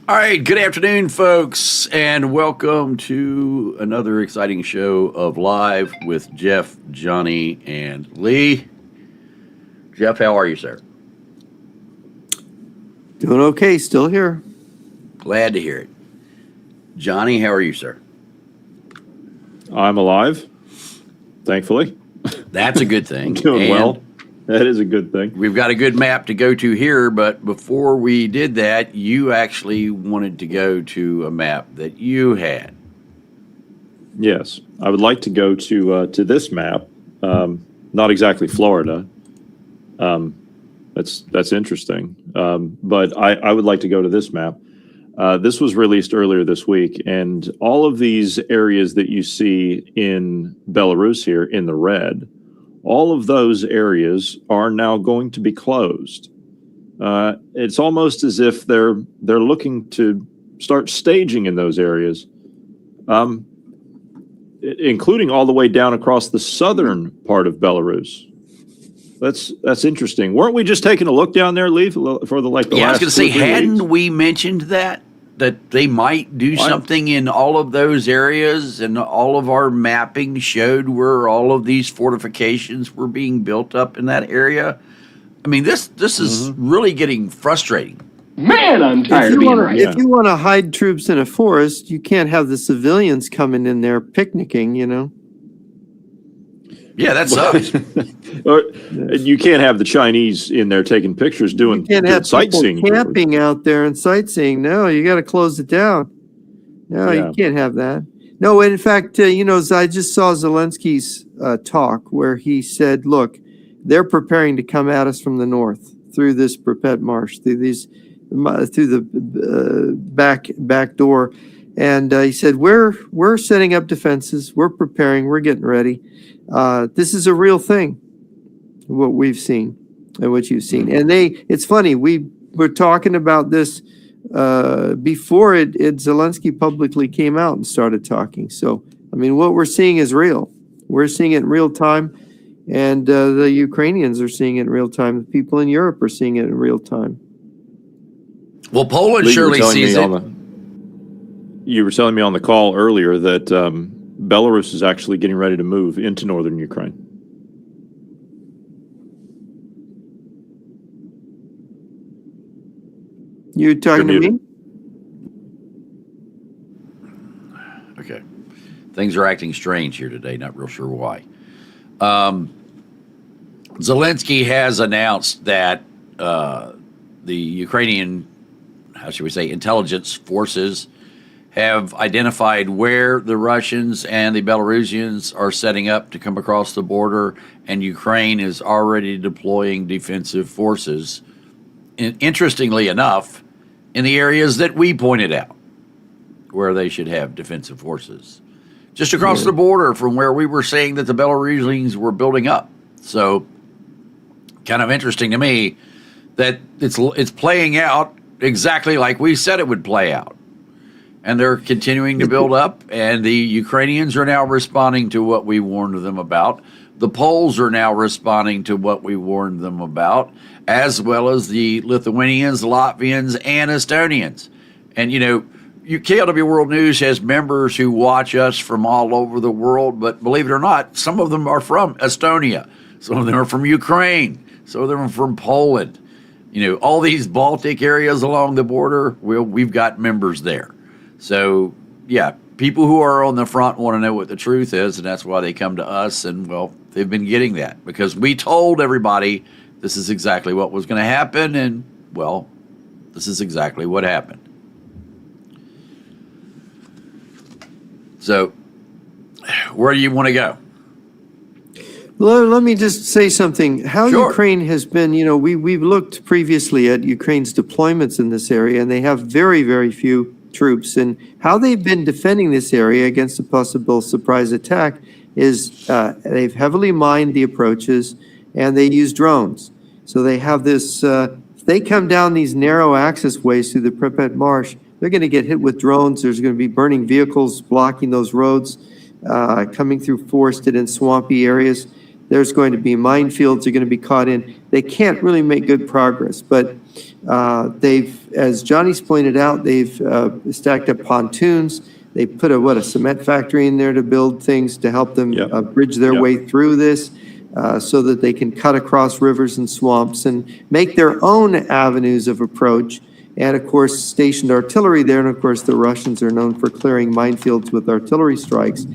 All right, good afternoon, folks, and welcome to another exciting show of Live with Jeff, Johnny, and Lee. Jeff, how are you, sir? Doing okay, still here. Glad to hear it. Johnny, how are you, sir? I'm alive, thankfully. That's a good thing. Doing well. That is a good thing. We've got a good map to go to here, but before we did that, you actually wanted to go to a map that you had. Yes, I would like to go to this map. Not exactly Florida. That's interesting. But I would like to go to this map. This was released earlier this week, and all of these areas that you see in Belarus here in the red, all of those areas are now going to be closed. It's almost as if they're looking to start staging in those areas, including all the way down across the southern part of Belarus. That's interesting. Weren't we just taking a look down there, Lee, for the last I was going to say, 2 or 3 hadn't weeks? we mentioned that they might do something in all of those areas, and all of our mapping showed where all of these fortifications were being built up in that area? I mean, this is really getting frustrating. Man, I'm tired of being right. If you want to hide troops in a forest, you can't have the civilians coming in there picnicking, you know? Yeah, that sucks. Or you can't have the Chinese in there taking pictures doing You can't have sightseeing. people camping out there and sightseeing. No, you got to close it down. No, Yeah. you can't have that. No, in fact, I just saw Zelensky's talk where he said, look, they're preparing to come at us from the north through this Pripyat Marsh, through the back door. And he said, we're setting up defenses. We're preparing. We're getting ready. This is a real thing, what we've seen and what you've seen. And it's funny, we were talking about this before Zelensky publicly came out and started talking. So, I mean, what we're seeing is real. We're seeing it in real time, and the Ukrainians are seeing it in real time. The people in Europe are seeing it in real time. Well, Poland Lee, surely sees it. You were telling me on the call earlier that Belarus is actually getting ready to move into northern Ukraine. You talking to me? Okay. Things are acting strange here today, not real sure why. Zelensky has announced that the Ukrainian, how should we say, intelligence forces have identified where the Russians and the Belarusians are setting up to come across the border, and Ukraine is already deploying defensive forces, interestingly enough, in the areas that we pointed out where they should have defensive forces. Just across the border from where we were saying that the Belarusians were building up. So, kind of interesting to me that it's playing out exactly like we said it would play out. And they're continuing to build up, and the Ukrainians are now responding to what we warned them about. The Poles are now responding to what we warned them about, as well as the Lithuanians, Latvians, and Estonians. And, KLW World News has members who watch us from all over the world, but believe it or not, some of them are from Estonia. Some of them are from Ukraine. Some of them are from Poland. All these Baltic areas along the border, we've got members there. So, yeah, people who are on the front want to know what the truth is, and that's why they come to us. And, well, they've been getting that because we told everybody this is exactly what was going to happen. And, well, this is exactly what happened. So, where do you want to go? Let me just say something. How Sure. Ukraine has been, we've looked previously at Ukraine's deployments in this area, and they have very, very few troops. And how they've been defending this area against a possible surprise attack is they've heavily mined the approaches, and they use drones. So they have this, if they come down these narrow access ways through the Pripyat Marsh, they're going to get hit with drones. There's going to be burning vehicles blocking those roads, coming through forested and swampy areas. There's going to be minefields they're going to be caught in. They can't really make good progress. But They've, as Johnny's pointed out, they've stacked up pontoons. They put a cement factory in there to build things to help them bridge their way through this, so that they can cut across rivers and swamps and make their own avenues of approach. And of course, stationed artillery there. And of course, the Russians are known for clearing minefields with artillery strikes.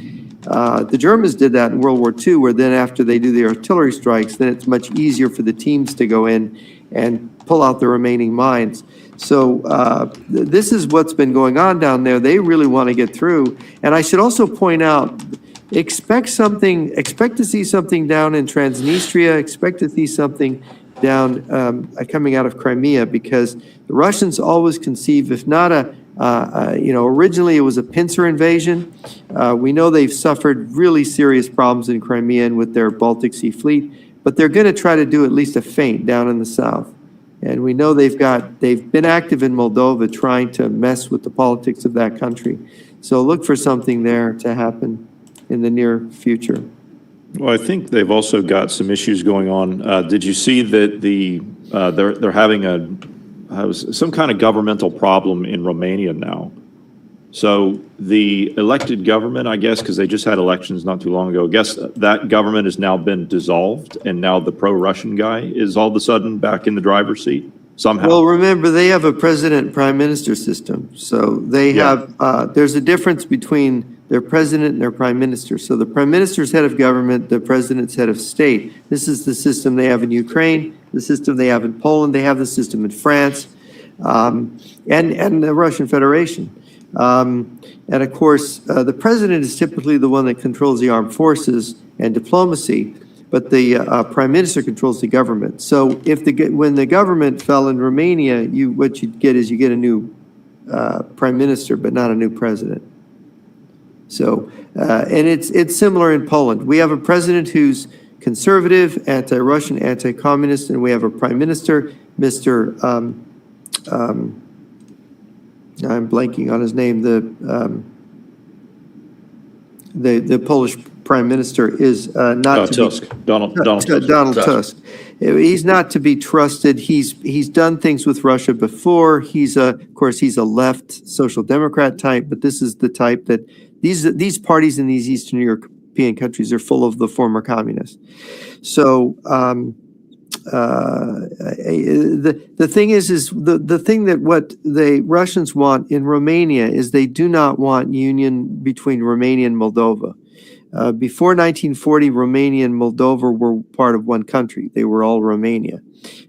The Germans did that in World War II, where then after they do the artillery strikes, then it's much easier for the teams to go in and pull out the remaining mines. So this is what's been going on down there. They really want to get through. And I should also point out, expect to see something down in Transnistria, expect to see something down coming out of Crimea, because the Russians always conceive, if not originally it was a pincer invasion. We know they've suffered really serious problems in Crimea and with their Baltic Sea fleet, but they're going to try to do at least a feint down in the south. And we know they've been active in Moldova trying to mess with the politics of that country. So look for something there to happen in the near future. Well, I think they've also got some issues going on. Did you see that they're having some kind of governmental problem in Romania now? So the elected government, I guess, because they just had elections not too long ago, I guess that government has now been dissolved, and now the pro-Russian guy is all of a sudden back in the driver's seat somehow. Well, remember, they have a president-prime minister system. So they have, there's a difference between their president and their prime minister. So the prime minister's head of government, the president's head of state. This is the system they have in Ukraine, the system they have in Poland, they have the system in France, and the Russian Federation. And of course, the president is typically the one that controls the armed forces and diplomacy, but the prime minister controls the government. So when the government fell in Romania, what you get a new prime minister, but not a new president. So, and it's similar in Poland. We have a president who's conservative, anti-Russian, anti-communist, and we have a prime minister, Mr. I'm blanking on his name. The Polish prime minister is not Tusk. Donald Tusk. Donald Tusk. He's not to be trusted. He's done things with Russia before. Of course, he's a left social democrat type, but this is the type that these parties in these Eastern European countries are full of the former communists. So the thing is the thing that what the Russians want in Romania is they do not want union between Romania and Moldova. Before 1940, Romania and Moldova were part of one country. They were all Romania.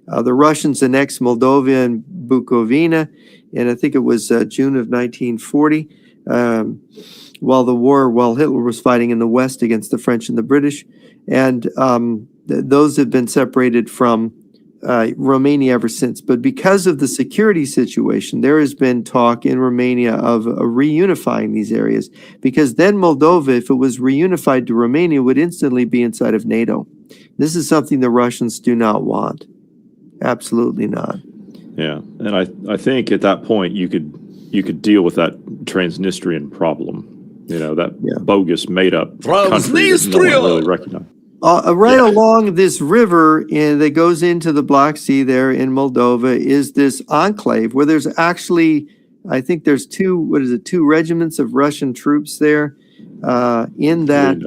The Russians annexed Moldova and Bukovina, and I think it was June of 1940, while Hitler was fighting in the West against the French and the British. And those have been separated from Romania ever since. But because of the security situation, there has been talk in Romania of reunifying these areas, because then Moldova, if it was reunified to Romania, would instantly be inside of NATO. This is something the Russians do not want. Absolutely not. Yeah, and I think at that point you could deal with that Transnistrian problem. That bogus made-up country that no one really recognized. Along this river that goes into the Black Sea there in Moldova is this enclave where there's actually, I think there's two regiments of Russian troops there in that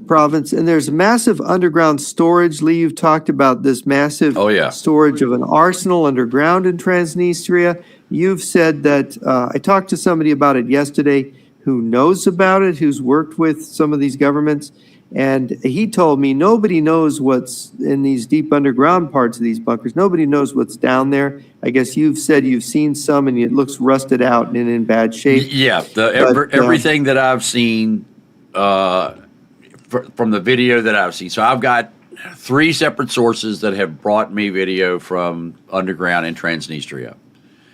province. And there's massive underground storage. Lee, you've talked about this massive storage of an arsenal underground in Transnistria. You've said that, I talked to somebody about it yesterday who knows about it, who's worked with some of these governments. And he told me nobody knows what's in these deep underground parts of these bunkers. Nobody knows what's down there. I guess you've said you've seen some and it looks rusted out and in bad shape. Yeah, everything that I've seen from the video that I've seen. So I've got 3 separate sources that have brought me video from underground in Transnistria.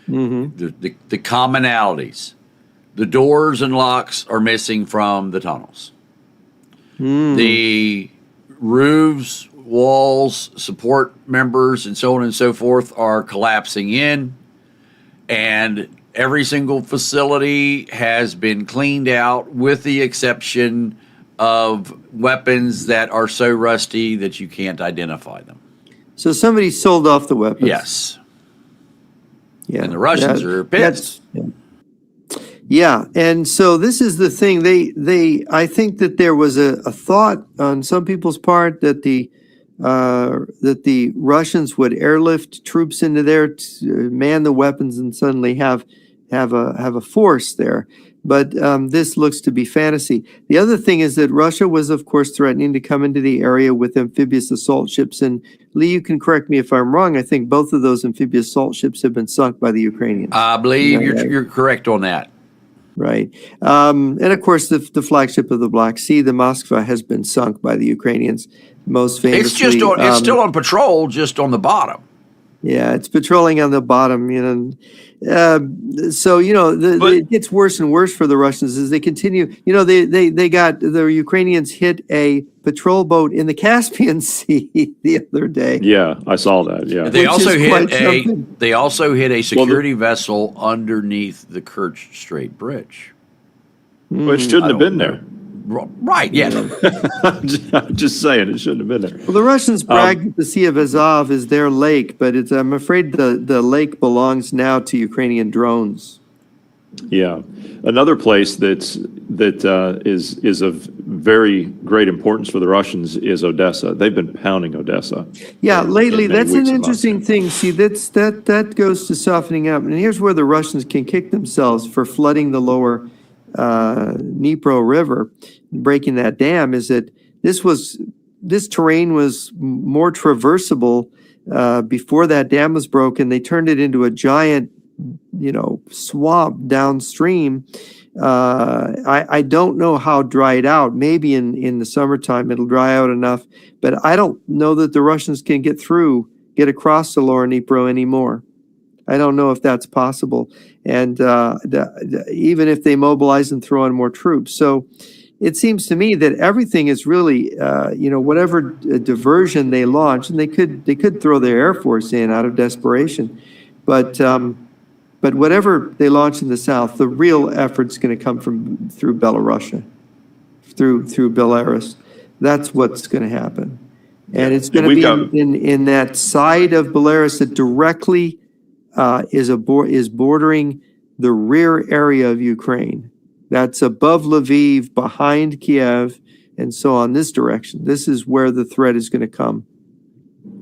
Mm-hmm. The commonalities. The doors and locks are missing from the tunnels. The roofs, walls, support members, and so on and so forth are collapsing in. And every single facility has been cleaned out with the exception of weapons that are so rusty that you can't identify them. So somebody sold off the weapons? Yes. Yeah. And the Russians are pissed. Yeah, and so this is the thing. I think that there was a thought on some people's part that the Russians would airlift troops into there to man the weapons and suddenly have a force there. But this looks to be fantasy. The other thing is that Russia was, of course, threatening to come into the area with amphibious assault ships. And Lee, you can correct me if I'm wrong. I think both of those amphibious assault ships have been sunk by the Ukrainians. I believe you're correct on that. Right. And of course, the flagship of the Black Sea, the Moskva, has been sunk by the Ukrainians, most famously. It's still on patrol, just on the bottom. Yeah, it's patrolling on the bottom, so, it gets worse and worse for the Russians as they continue. The Ukrainians hit a patrol boat in the Caspian Sea the other day. Yeah, I saw that. Yeah. They Which is also hit a security vessel underneath the Kerch Strait Bridge. Which shouldn't have been there. Right, yes. I'm just saying, it shouldn't have been there. Well, the Russians bragged that the Sea of Azov is their lake, but I'm afraid the lake belongs now to Ukrainian drones. Yeah. Another place that is of very great importance for the Russians is Odessa. They've been pounding Odessa. Yeah, lately, in many that's an weeks and interesting months. thing. See, that goes to softening up. And here's where the Russians can kick themselves for flooding the lower Dnipro River, breaking that dam, is that this terrain was more traversable before that dam was broken. They turned it into a giant, swamp downstream. I don't know how dried out. Maybe in the summertime it'll dry out enough, but I don't know that the Russians can get across the lower Dnipro anymore. I don't know if that's possible. And even if they mobilize and throw in more troops. So it seems to me that everything is really, whatever diversion they launch, and they could throw their Air Force in out of desperation. But whatever they launch in the south, the real effort's going to come through Belarusia, through Belarus. That's what's going to happen. And it's going to be in that side of Belarus that directly is bordering the rear area of Ukraine. That's above Lviv, behind Kiev, and so on this direction. This is where the threat is going to come.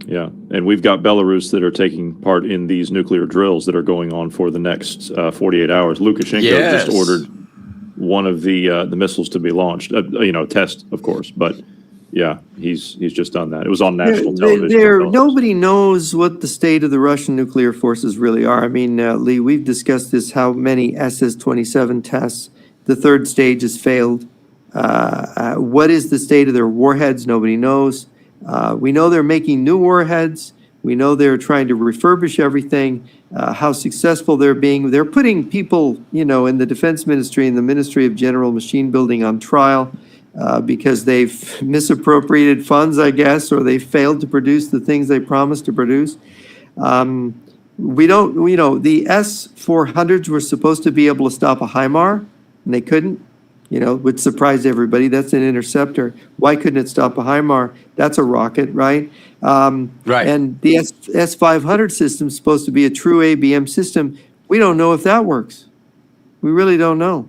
Yeah, and we've got Belarus that are taking part in these nuclear drills that are going on for the next 48 hours. Lukashenko just ordered one of the missiles to be launched. Test, of course, but yeah, he's just done that. It was on national television. Nobody knows what the state of the Russian nuclear forces really are. I mean, Lee, we've discussed this, how many SS-27 tests. The third stage has failed. What is the state of their warheads? Nobody knows. We know they're making new warheads. We know they're trying to refurbish everything. How successful they're being. They're putting people, in the defense ministry and the Ministry of General Machine Building on trial. Because they've misappropriated funds, I guess, or they failed to produce the things they promised to produce. The S-400s were supposed to be able to stop a HIMAR, and they couldn't, which surprised everybody. That's an interceptor. Why couldn't it stop a HIMAR? That's a rocket, right? Right. And the S-500 system is supposed to be a true ABM system. We don't know if that works. We really don't know.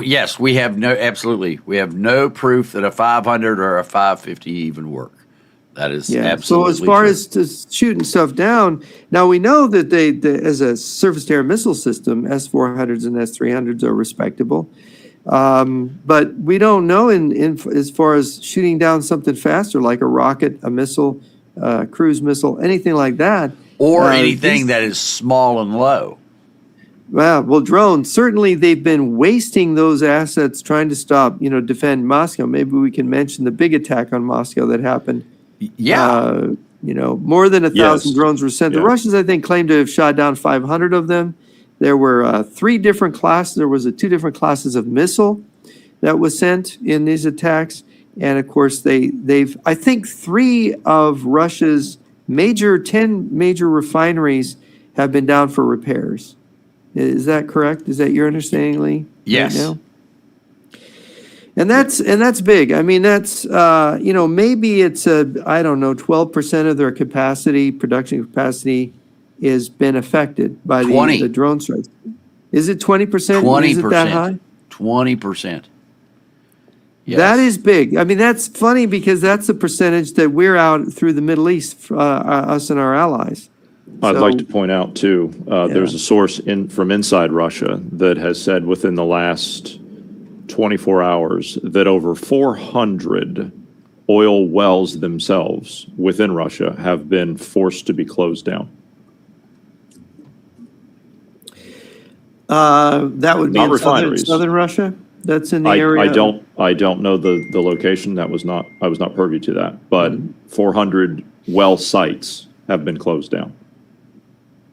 Yes, we have no proof that a 500 or a 550 even work. That is absolutely So as far true. as to shooting stuff down, now we know that they as a surface-to-air missile system, S-400s and S-300s are respectable. But we don't know as far as shooting down something faster, like a rocket, a missile, cruise missile, anything like that. Or anything that is small and low. Well, drones, certainly they've been wasting those assets trying to stop, defend Moscow. Maybe we can mention the big attack on Moscow that happened. Yeah. More than 1,000 drones were sent. The Russians, I think, claimed to have shot down 500 of them. There were 3 different classes. There was 2 different classes of missile that was sent in these attacks. And of course, I think 3 of Russia's 10 major refineries have been down for repairs. Is that correct? Is that your understanding, Lee? Yes. Right now? And that's big. I mean, that's maybe it's 12% of their production capacity is been affected by 20. the drone strikes. Is it 20%? Is it that high? 20%. Yes. That is big. I mean, that's funny because that's the percentage that we're out through the Middle East, us and our allies. I'd So- like to point out too, there's a source from inside Russia that has said within the last 24 hours that over 400 oil wells themselves within Russia have been forced to be closed down. That would be Not in refineries. southern Russia. That's in the area. I don't know the location. I was not privy to that. But 400 well sites have been closed down.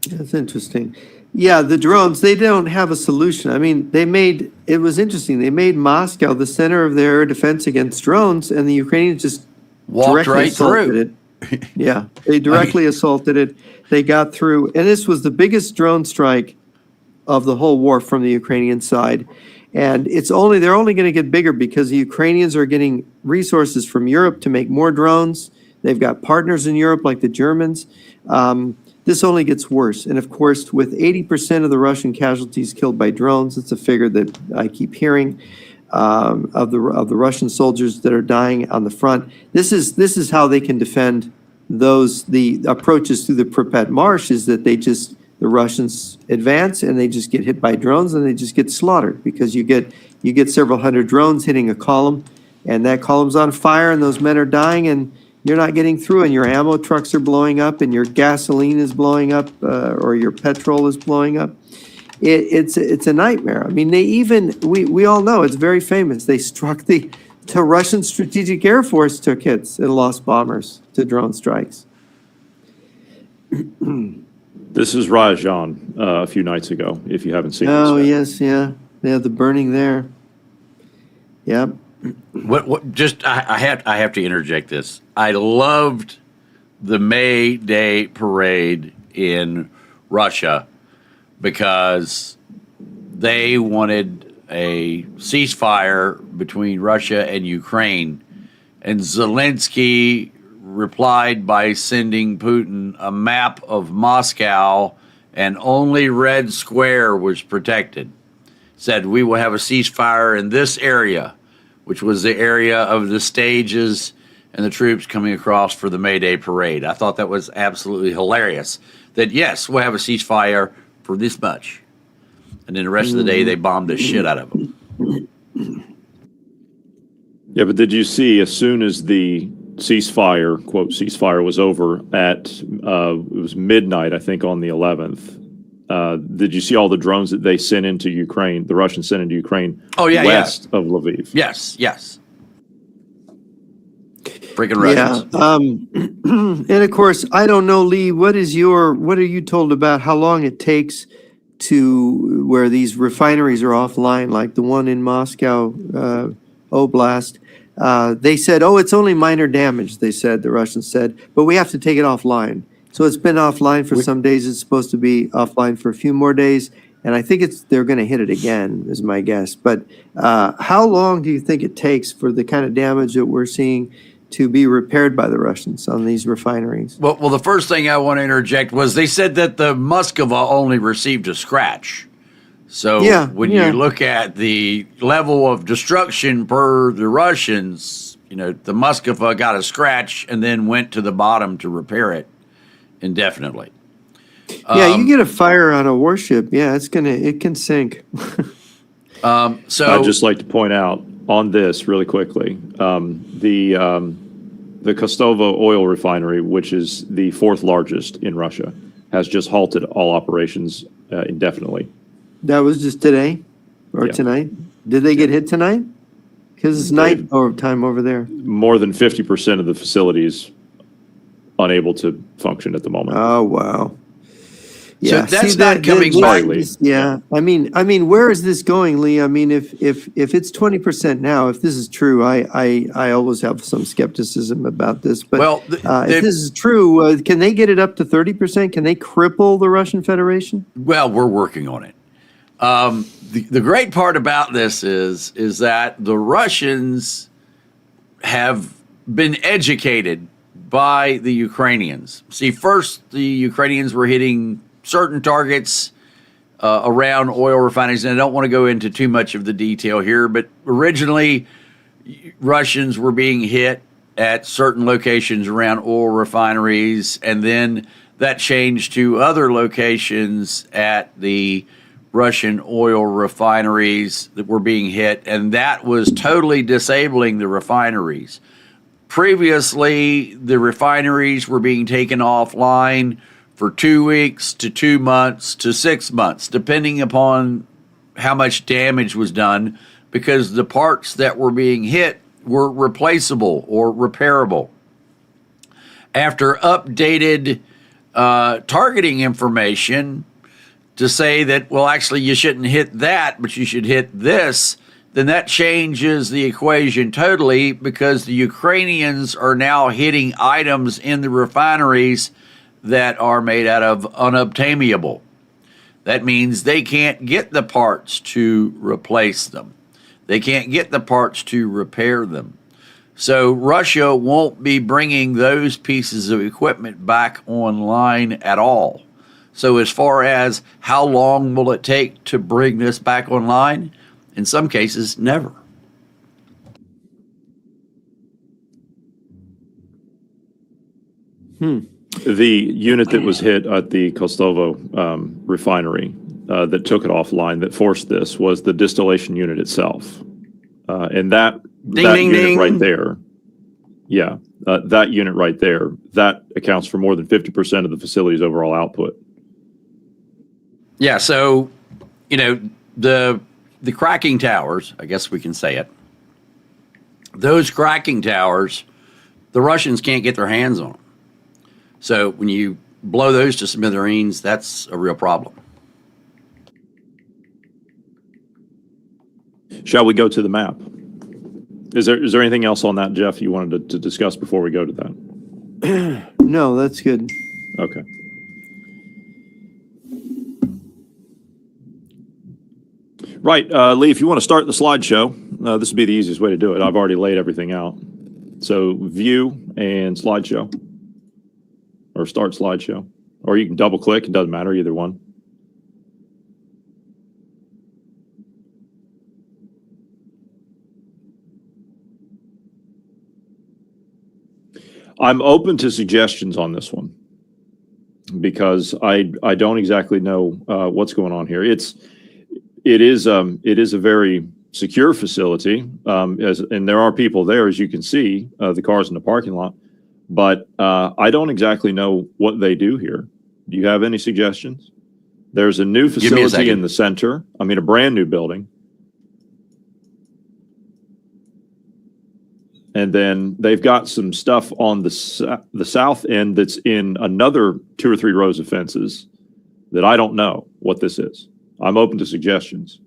That's interesting. Yeah, the drones, they don't have a solution. I mean, it was interesting. They made Moscow the center of their air defense against drones, and the Ukrainians just Walked directly right assaulted through. it. Yeah, they directly assaulted it. They got through, and this was the biggest drone strike of the whole war from the Ukrainian side. And they're only going to get bigger because the Ukrainians are getting resources from Europe to make more drones. They've got partners in Europe like the Germans. This only gets worse. And of course, with 80% of the Russian casualties killed by drones, it's a figure that I keep hearing of the Russian soldiers that are dying on the front. This is how they can defend the approaches through the Pripyat Marsh is that the Russians advance and they just get hit by drones and they just get slaughtered because you get several hundred drones hitting a column and that column's on fire and those men are dying and you're not getting through and your ammo trucks are blowing up and your gasoline is blowing up or your petrol is blowing up. It's a nightmare. I mean, we all know it's very famous. They struck the Russian Strategic Air Force took hits and lost bombers to drone strikes. This is Rajan a few nights ago, if you haven't seen Oh, this. yes, yeah. They have the burning there. Yep. I have to interject this. I loved the May Day parade in Russia because they wanted a ceasefire between Russia and Ukraine, and Zelensky replied by sending Putin a map of Moscow, and only Red Square was protected. Said, we will have a ceasefire in this area, which was the area of the stages and the troops coming across for the May Day parade. I thought that was absolutely hilarious. That, yes, we'll have a ceasefire for this much. And then the rest of the day, they bombed the shit out of them. Yeah, but did you see as soon as the ceasefire, quote, ceasefire was over at, it was midnight, I think, on the 11th. Did you see all the drones that they sent into Ukraine, the Russians sent into Ukraine west of Lviv? Yes. Freaking Russians. Yeah. And of course, I don't know, Lee, what are you told about how long it takes to where these refineries are offline, like the one in Moscow, Oblast? They said, it's only minor damage, they said, the Russians said, but we have to take it offline. So it's been offline for some days. It's supposed to be offline for a few more days. And I think they're going to hit it again, is my guess. But how long do you think it takes for the kind of damage that we're seeing to be repaired by the Russians on these refineries? Well, the first thing I want to interject was they said that the Moskva only received a scratch. So when you look at the level of destruction per the Russians, the Moskva got a scratch and then went to the bottom to repair it indefinitely. Yeah, you get a fire on a warship. Yeah, it can sink. So I'd just like to point out on this really quickly, the Kostovo oil refinery, which is the fourth largest in Russia, has just halted all operations indefinitely. That was just today or tonight. Did they get hit tonight? Because it's night time over there. More than 50% of the facilities unable to function at the moment. Oh, wow. Yeah, so that's not coming back. Yeah, I mean, where is this going, Lee? I mean, if it's 20% now, if this is true, I always have some skepticism about this. But if this is true, can they get it up to 30%? Can they cripple the Russian Federation? Well, we're working on it. The great part about this is that the Russians have been educated by the Ukrainians. See, first, the Ukrainians were hitting certain targets around oil refineries, and I don't want to go into too much of the detail here, but originally, Russians were being hit at certain locations around oil refineries, and then that changed to other locations at the Russian oil refineries that were being hit, and that was totally disabling the refineries. Previously, the refineries were being taken offline for 2 weeks to 2 months to 6 months, depending upon how much damage was done, because the parts that were being hit were replaceable or repairable. After updated targeting information to say that, well, actually, you shouldn't hit that, but you should hit this, then that changes the equation totally, because the Ukrainians are now hitting items in the refineries that are made out of unobtainable. That means they can't get the parts to replace them. They can't get the parts to repair them. So Russia won't be bringing those pieces of equipment back online at all. So as far as how long will it take to bring this back online, in some cases, never. The unit that was hit at the Kostovo refinery that took it offline, that forced this, was the distillation unit itself. And that Ding, unit ding. right there, that unit right there, that accounts for more than 50% of the facility's overall output. Yeah, so, the cracking towers, I guess we can say it, those cracking towers, the Russians can't get their hands on them. So when you blow those to smithereens, that's a real problem. Shall we go to the map? Is there anything else on that, Jeff, you wanted to discuss before we go to that? No, that's good. Okay. Right, Lee, if you want to start the slideshow, this would be the easiest way to do it. I've already laid everything out. So view and slideshow, or start slideshow, or you can double click, it doesn't matter, either one. I'm open to suggestions on this one because I don't exactly know what's going on here. It is a very secure facility, and there are people there, as you can see, the cars in the parking lot. But I don't exactly know what they do here. Do you have any suggestions? There's a new facility in the center. I mean, a brand new building. And then they've got some stuff on the south end that's in another 2 or 3 rows of fences that I don't know what this is. I'm open to suggestions.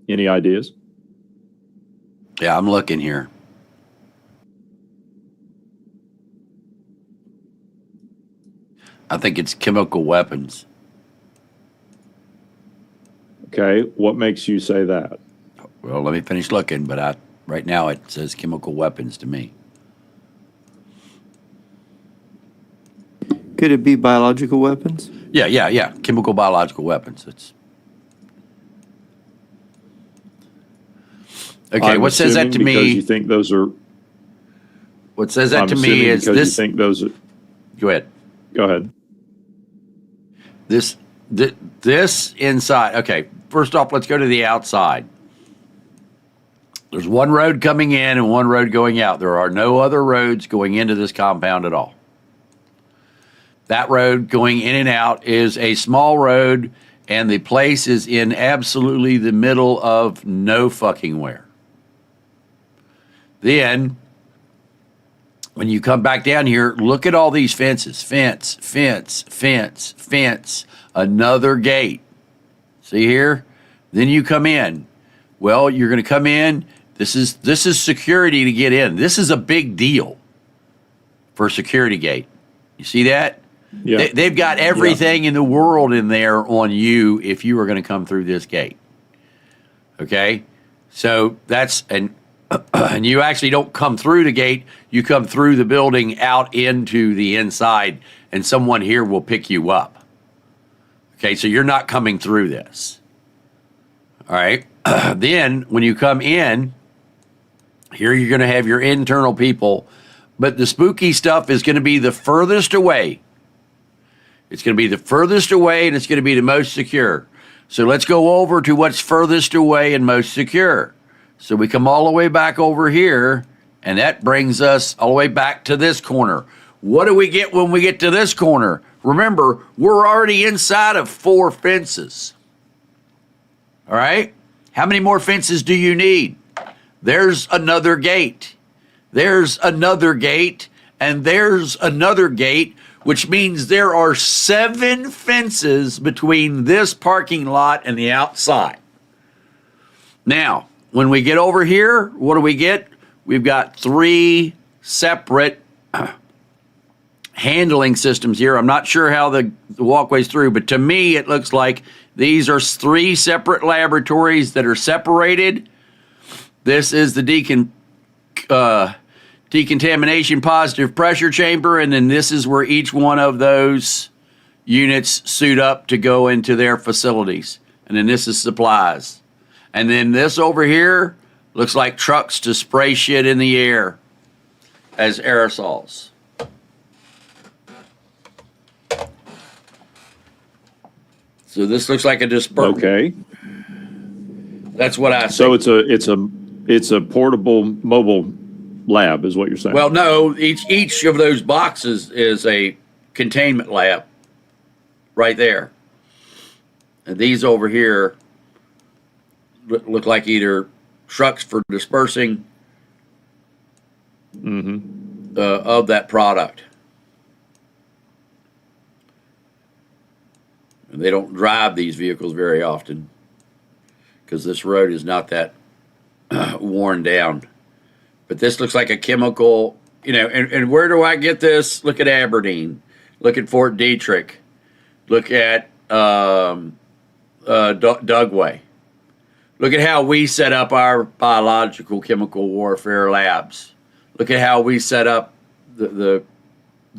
Any ideas? Yeah, I'm looking here. I think it's chemical weapons. Okay, what makes you say that? Well, let me finish looking, but right now it says chemical weapons to me. Could it be biological weapons? Yeah. Chemical biological weapons. It's okay. I'm what says that to because me? You think those are? What says that I'm to me is because this. You think those are, Go ahead. go ahead. This inside. Okay, first off, let's go to the outside. There's one road coming in and one road going out. There are no other roads going into this compound at all. That road going in and out is a small road, and the place is in absolutely the middle of no fucking where. Then, when you come back down here, look at all these fences. Fence, another gate. See here? Then you come in. Well, you're going to come in. This is security to get in. This is a big deal for a security gate. You see that? Yeah. They've got everything in the world in there on you if you are going to come through this gate. Okay? So that's, and you actually don't come through the gate, you come through the building out into the inside, and someone here will pick you up. Okay, so you're not coming through this. All right? Then, when you come in, here you're going to have your internal people, but the spooky stuff is going to be the furthest away. It's going to be the furthest away, and it's going to be the most secure. So let's go over to what's furthest away and most secure. So we come all the way back over here, and that brings us all the way back to this corner. What do we get when we get to this corner? Remember, we're already inside of 4 fences. All right? How many more fences do you need? There's another gate. There's another gate, and there's another gate, which means there are 7 fences between this parking lot and the outside. Now, when we get over here, what do we get? We've got 3 separate handling systems here. I'm not sure how the walkway's through, but to me, it looks like these are 3 separate laboratories that are separated. This is the decontamination positive pressure chamber, and then this is where each one of those units suit up to go into their facilities. And then this is supplies. And then this over here looks like trucks to spray shit in the air as aerosols. So this looks like a disperser. Okay. That's what I see. So it's a portable mobile lab, is what you're saying. Well, no, each of those boxes is a containment lab right there. And these over here look like either trucks for dispersing of that product. And they don't drive these vehicles very often because this road is not that worn down. But this looks like a chemical, and where do I get this? Look at Aberdeen. Look at Fort Detrick. Look at Dugway. Look at how we set up our biological chemical warfare labs. Look at how we set up the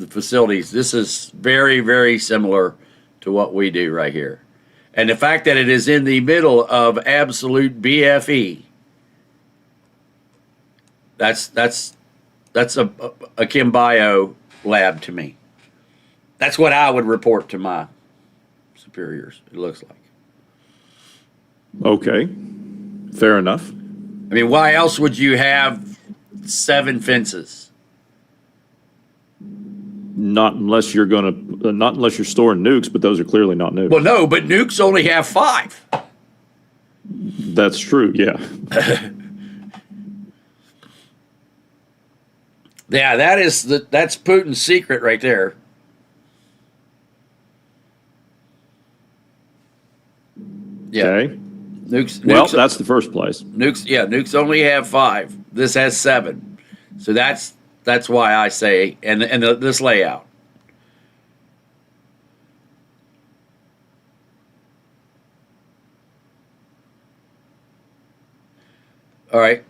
facilities. This is very, very similar to what we do right here. And the fact that it is in the middle of absolute BFE, that's a chem bio lab to me. That's what I would report to my superiors, it looks like. Okay. Fair enough. I mean, why else would you have 7 fences? Not unless you're storing nukes, but those are clearly not nukes. Well, no, but nukes only have 5. That's true, yeah. Yeah, that's Putin's secret right there. Yeah. Okay. Nukes. Well, that's the first place. Nukes only have 5. This has 7. So that's why I say, and this layout. All right.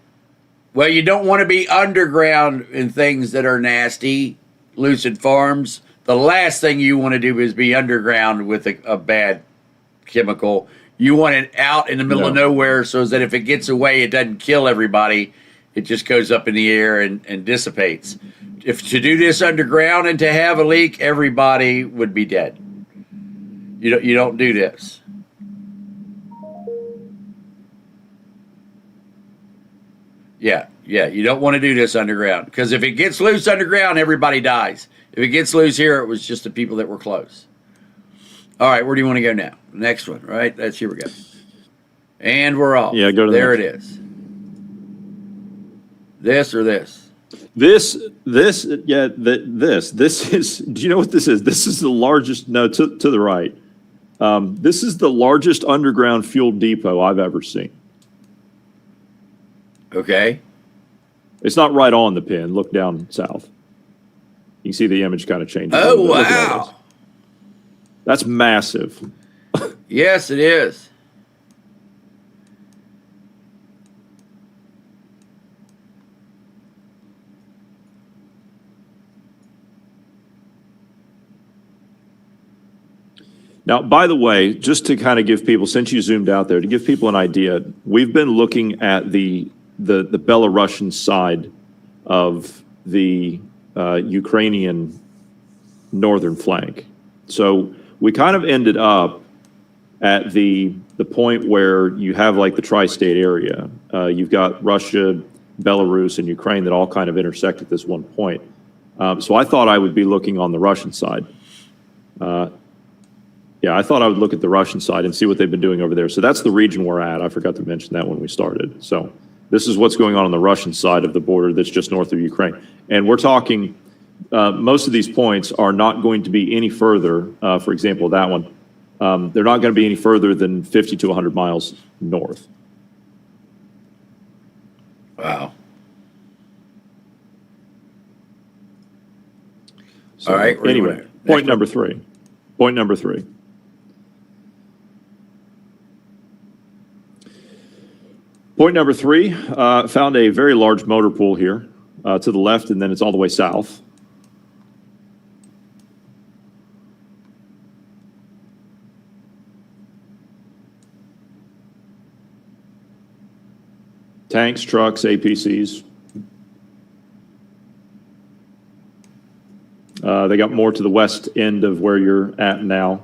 Well, you don't want to be underground in things that are nasty, Lucid Farms. The last thing you want to do is be underground with a bad chemical. You want it out in the middle of nowhere so that if it gets away, it doesn't kill everybody. It just goes up in the air and dissipates. If to do this underground and to have a leak, everybody would be dead. You don't do this. Yeah, you don't want to do this underground because if it gets loose underground, everybody dies. If it gets loose here, it was just the people that were close. All right, where do you want to go now? Next one, right? Here we go. And we're off. Yeah, go to there. The it is. This or this? This is, do you know what this is? This is the largest, no, to the right. This is the largest underground fuel depot I've ever seen. Okay. It's not right on the pin. Look down south. You can see the image kind of changes. Oh, Look at all wow. this. That's massive. Yes, it is. Now, by the way, just to kind of give people, since you zoomed out there, to give people an idea, we've been looking at the Belarusian side of the Ukrainian northern flank. So we kind of ended up at the point where you have like the tri-state area. You've got Russia, Belarus, and Ukraine that all kind of intersect at this one point. So I thought I would be looking on the Russian side. Yeah, I thought I would look at the Russian side and see what they've been doing over there. So that's the region we're at. I forgot to mention that when we started. So this is what's going on the Russian side of the border that's just north of Ukraine. And we're talking, most of these points are not going to be any further, for example, that one, they're not going to be any further than 50 to 100 miles north. Wow. So, All right. anyway, point number three. Point number three. Point number three, found a very large motor pool here to the left, and then it's all the way south. Tanks, trucks, APCs. They got more to the west end of where you're at now.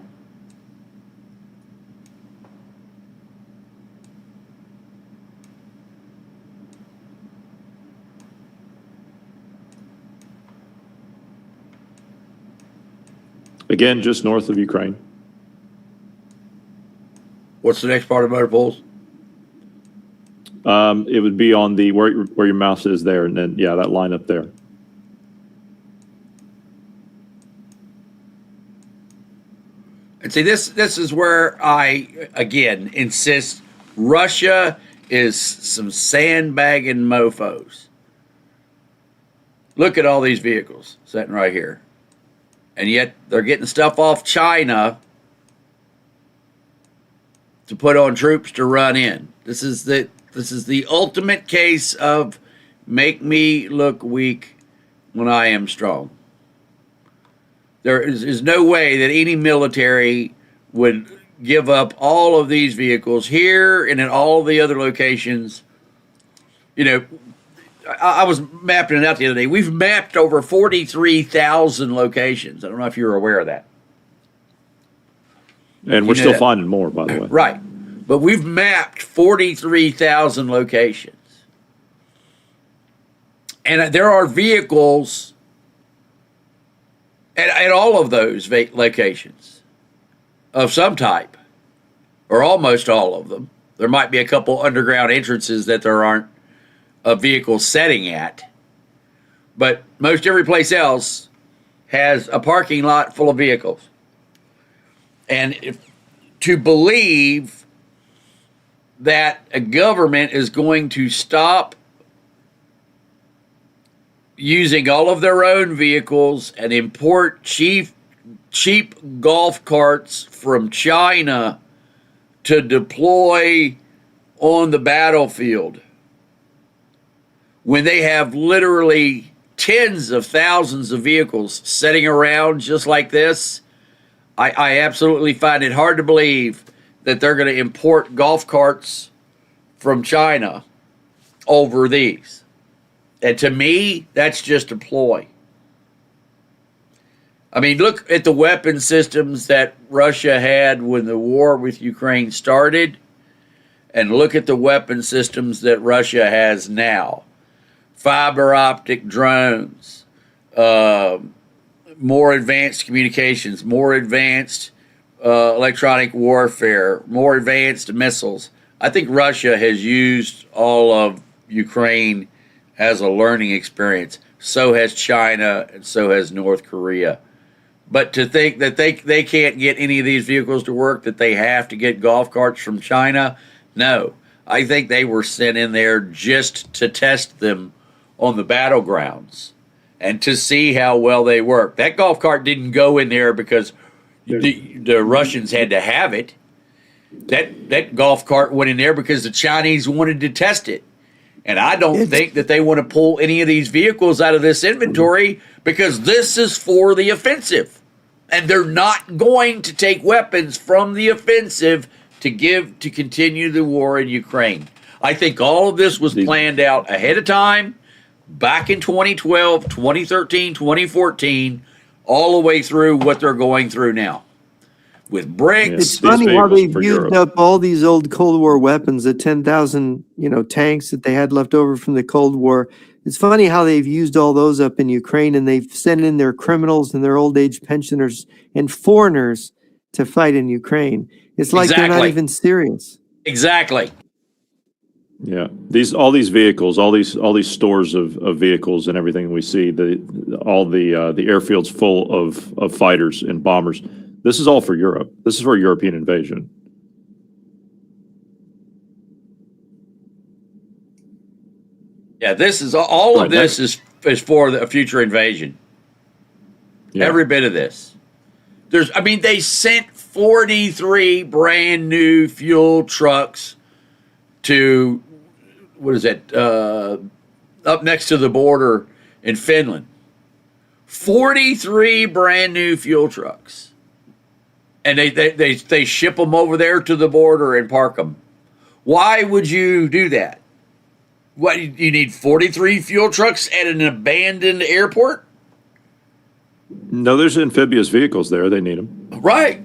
Again, just north of Ukraine. What's the next part of motor pools? It would be on the where your mouse is there, and then yeah, that line up there. And see, this is where I again insist Russia is some sandbagging mofos. Look at all these vehicles sitting right here. And yet they're getting stuff off China to put on troops to run in. This is the ultimate case of make me look weak when I am strong. There is no way that any military would give up all of these vehicles here and in all the other locations. You know, I was mapping it out the other day. We've mapped over 43,000 locations. I don't know if you're aware of that. And we're still finding more, by the way. Right. But we've mapped 43,000 locations. And there are vehicles at all of those locations of some type, or almost all of them. There might be a couple underground entrances that there aren't a vehicle setting at, but most every place else has a parking lot full of vehicles. And to believe that a government is going to stop using all of their own vehicles and import cheap golf carts from China to deploy on the battlefield when they have literally tens of thousands of vehicles sitting around just like this, I absolutely find it hard to believe that they're going to import golf carts from China over these. And to me, that's just a ploy. I mean, look at the weapon systems that Russia had when the war with Ukraine started, and look at the weapon systems that Russia has now. Fiber optic drones, more advanced communications, more advanced electronic warfare, more advanced missiles. I think Russia has used all of Ukraine as a learning experience. So has China, and so has North Korea. But to think that they can't get any of these vehicles to work, that they have to get golf carts from China, no. I think they were sent in there just to test them on the battlegrounds and to see how well they work. That golf cart didn't go in there because the Russians had to have it. That golf cart went in there because the Chinese wanted to test it. And I don't think that they want to pull any of these vehicles out of this inventory because this is for the offensive. And they're not going to take weapons from the offensive to continue the war in Ukraine. I think all of this was planned out ahead of time, back in 2012, 2013, 2014, all the way through what they're going through now. With bricks. It's funny how they've used up all these old Cold War weapons, the 10,000, tanks that they had left over from the Cold War. It's funny how they've used all those up in Ukraine, and they've sent in their criminals and their old age pensioners and foreigners to fight in Ukraine. It's like they're not even serious. Exactly. Yeah, all these vehicles, all these stores of vehicles and everything we see, the airfields full of fighters and bombers. This is all for Europe. This is for European invasion. Yeah, this is all of this is for a future invasion. Yeah. Every bit of this. They sent 43 brand new fuel trucks to up next to the border in Finland. 43 brand new fuel trucks. And they ship them over there to the border and park them. Why would you do that? What, you need 43 fuel trucks at an abandoned airport? No, there's amphibious vehicles there. They need them. Right.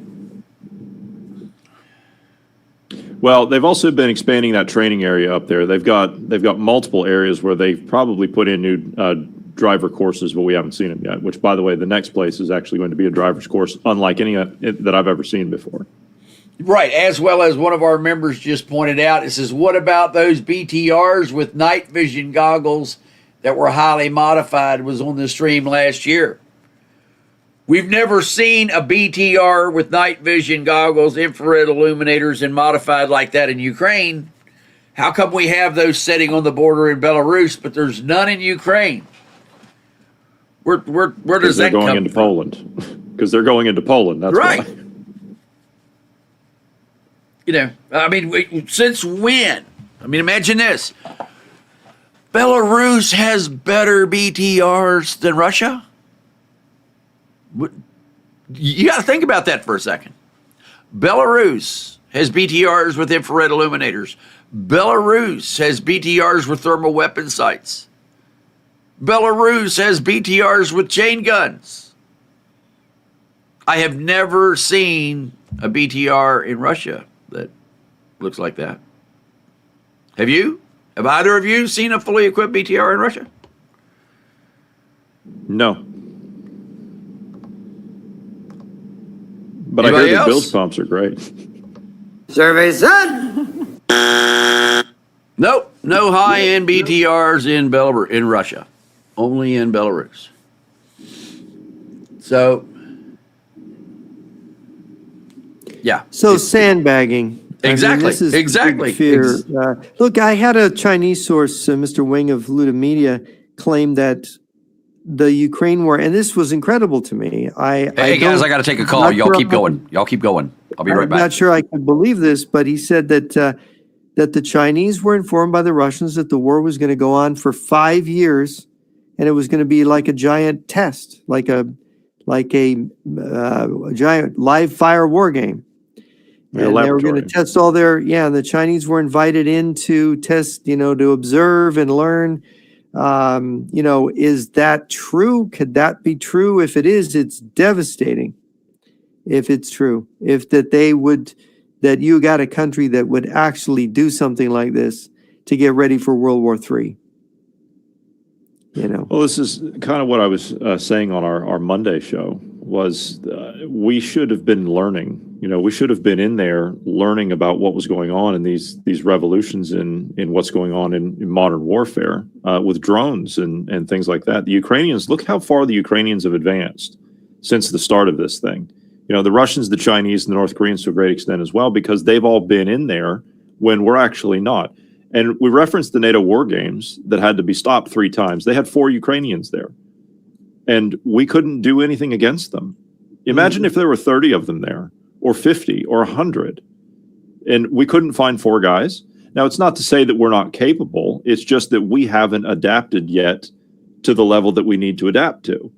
Well, they've also been expanding that training area up there. They've got multiple areas where they've probably put in new driver courses, but we haven't seen them yet, which, by the way, the next place is actually going to be a driver's course unlike any that I've ever seen before. Right, as well as one of our members just pointed out, it says, what about those BTRs with night vision goggles that were highly modified, was on the stream last year? We've never seen a BTR with night vision goggles, infrared illuminators, and modified like that in Ukraine. How come we have those sitting on the border in Belarus, but there's none in Ukraine? Where does that come from? They're going into Poland. Because they're going into Poland. That's right. Why. Since when? Imagine this. Belarus has better BTRs than Russia? You got to think about that for a second. Belarus has BTRs with infrared illuminators. Belarus has BTRs with thermal weapon sights. Belarus has BTRs with chain guns. I have never seen a BTR in Russia that looks like that. Have you? Have either of you seen a fully equipped BTR in Russia? No. But anybody I hear the bilge pumps are great. Survey said. Nope. No high-end BTRs in Russia. Only in Belarus. So, yeah. So sandbagging. Exactly. This is exactly. Fear. Look, I had a Chinese source, Mr. Wing of Luda Media, claim that the Ukraine war, and this was incredible to me. Hey guys, I got to take a call. Y'all keep going. Y'all keep going. I'll be right back. I'm not sure I could believe this, but he said that that the Chinese were informed by the Russians that the war was going to go on for 5 years, and it was going to be like a giant test, like a giant live fire war game. And they were going to test all their, and the Chinese were invited in to test, to observe and learn. Is that true? Could that be true? If it is, it's devastating. If it's true, that you got a country that would actually do something like this to get ready for World War III. Well, this is kind of what I was saying on our Monday show was we should have been learning. We should have been in there learning about what was going on in these revolutions in what's going on in modern warfare with drones and things like that. The Ukrainians, look how far the Ukrainians have advanced since the start of this thing. The Russians, the Chinese, and the North Koreans to a great extent as well, because they've all been in there when we're actually not. And we referenced the NATO war games that had to be stopped 3 times. They had 4 Ukrainians there. and we couldn't do anything against them. Imagine if there were 30 of them there, or 50, or 100, and we couldn't find 4 guys. Now, it's not to say that we're not capable. It's just that we haven't adapted yet to the level that we need to adapt to.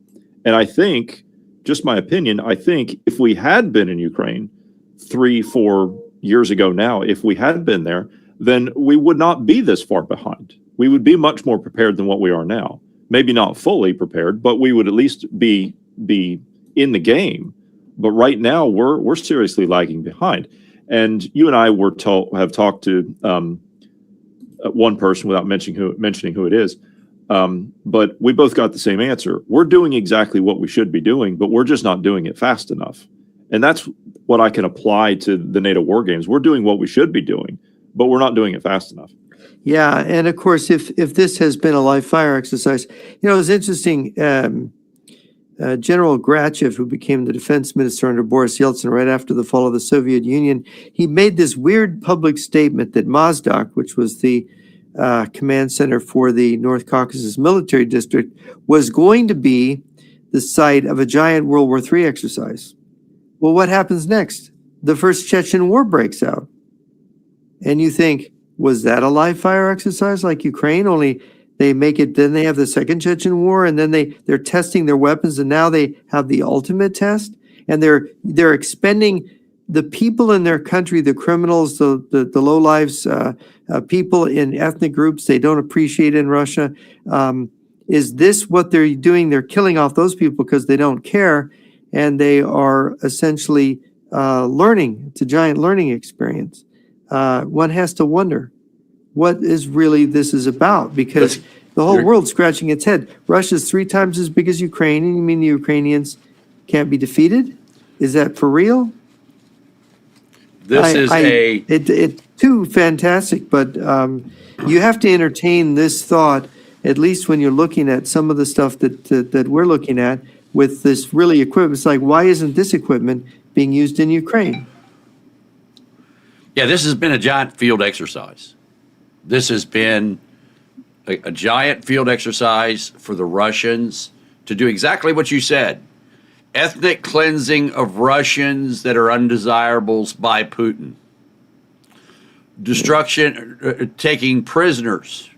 And I think, just my opinion, I think if we had been in Ukraine 3-4 years ago now, if we had been there, then we would not be this far behind. We would be much more prepared than what we are now. Maybe not fully prepared, but we would at least be in the game. But right now, we're seriously lagging behind. And you and I have talked to one person without mentioning who it is. But we both got the same answer. We're doing exactly what we should be doing, but we're just not doing it fast enough. And that's what I can apply to the NATO war games. We're doing what we should be doing, but we're not doing it fast enough. Yeah, and of course, if this has been a live fire exercise, it was interesting. General Grachev, who became the defense minister under Boris Yeltsin right after the fall of the Soviet Union, he made this weird public statement that Mozdok, which was the command center for the North Caucasus military district, was going to be the site of a giant World War III exercise. Well, what happens next? The first Chechen war breaks out. And you think, was that a live fire exercise like Ukraine? Only they make it, then they have the second Chechen war, and then they're testing their weapons, and now they have the ultimate test, and they're expending the people in their country, the criminals, the lowlives, people in ethnic groups they don't appreciate in Russia. Is this what they're doing? They're killing off those people because they don't care, and they are essentially learning. It's a giant learning experience. One has to wonder what is really this is about, because the whole world's scratching its head. Russia's 3 times as big as Ukraine, and you mean the Ukrainians can't be defeated? Is that for real? It's too fantastic, but you have to entertain this thought, at least when you're looking at some of the stuff that we're looking at with this really equipment. It's like, why isn't this equipment being used in Ukraine? Yeah, this has been a giant field exercise. This has been a giant field exercise for the Russians to do exactly what you said. Ethnic cleansing of Russians that are undesirables by Putin. Destruction, taking prisoners,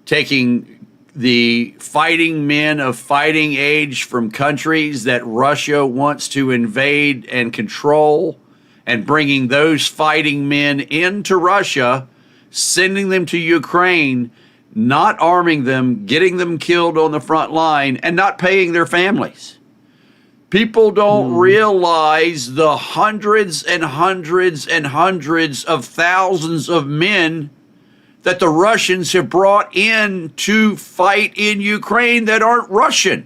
taking the fighting men of fighting age from countries that Russia wants to invade and control, and bringing those fighting men into Russia, sending them to Ukraine, not arming them, getting them killed on the front line, and not paying their families. People don't realize the hundreds and hundreds and hundreds of thousands of men that the Russians have brought in to fight in Ukraine that aren't Russian.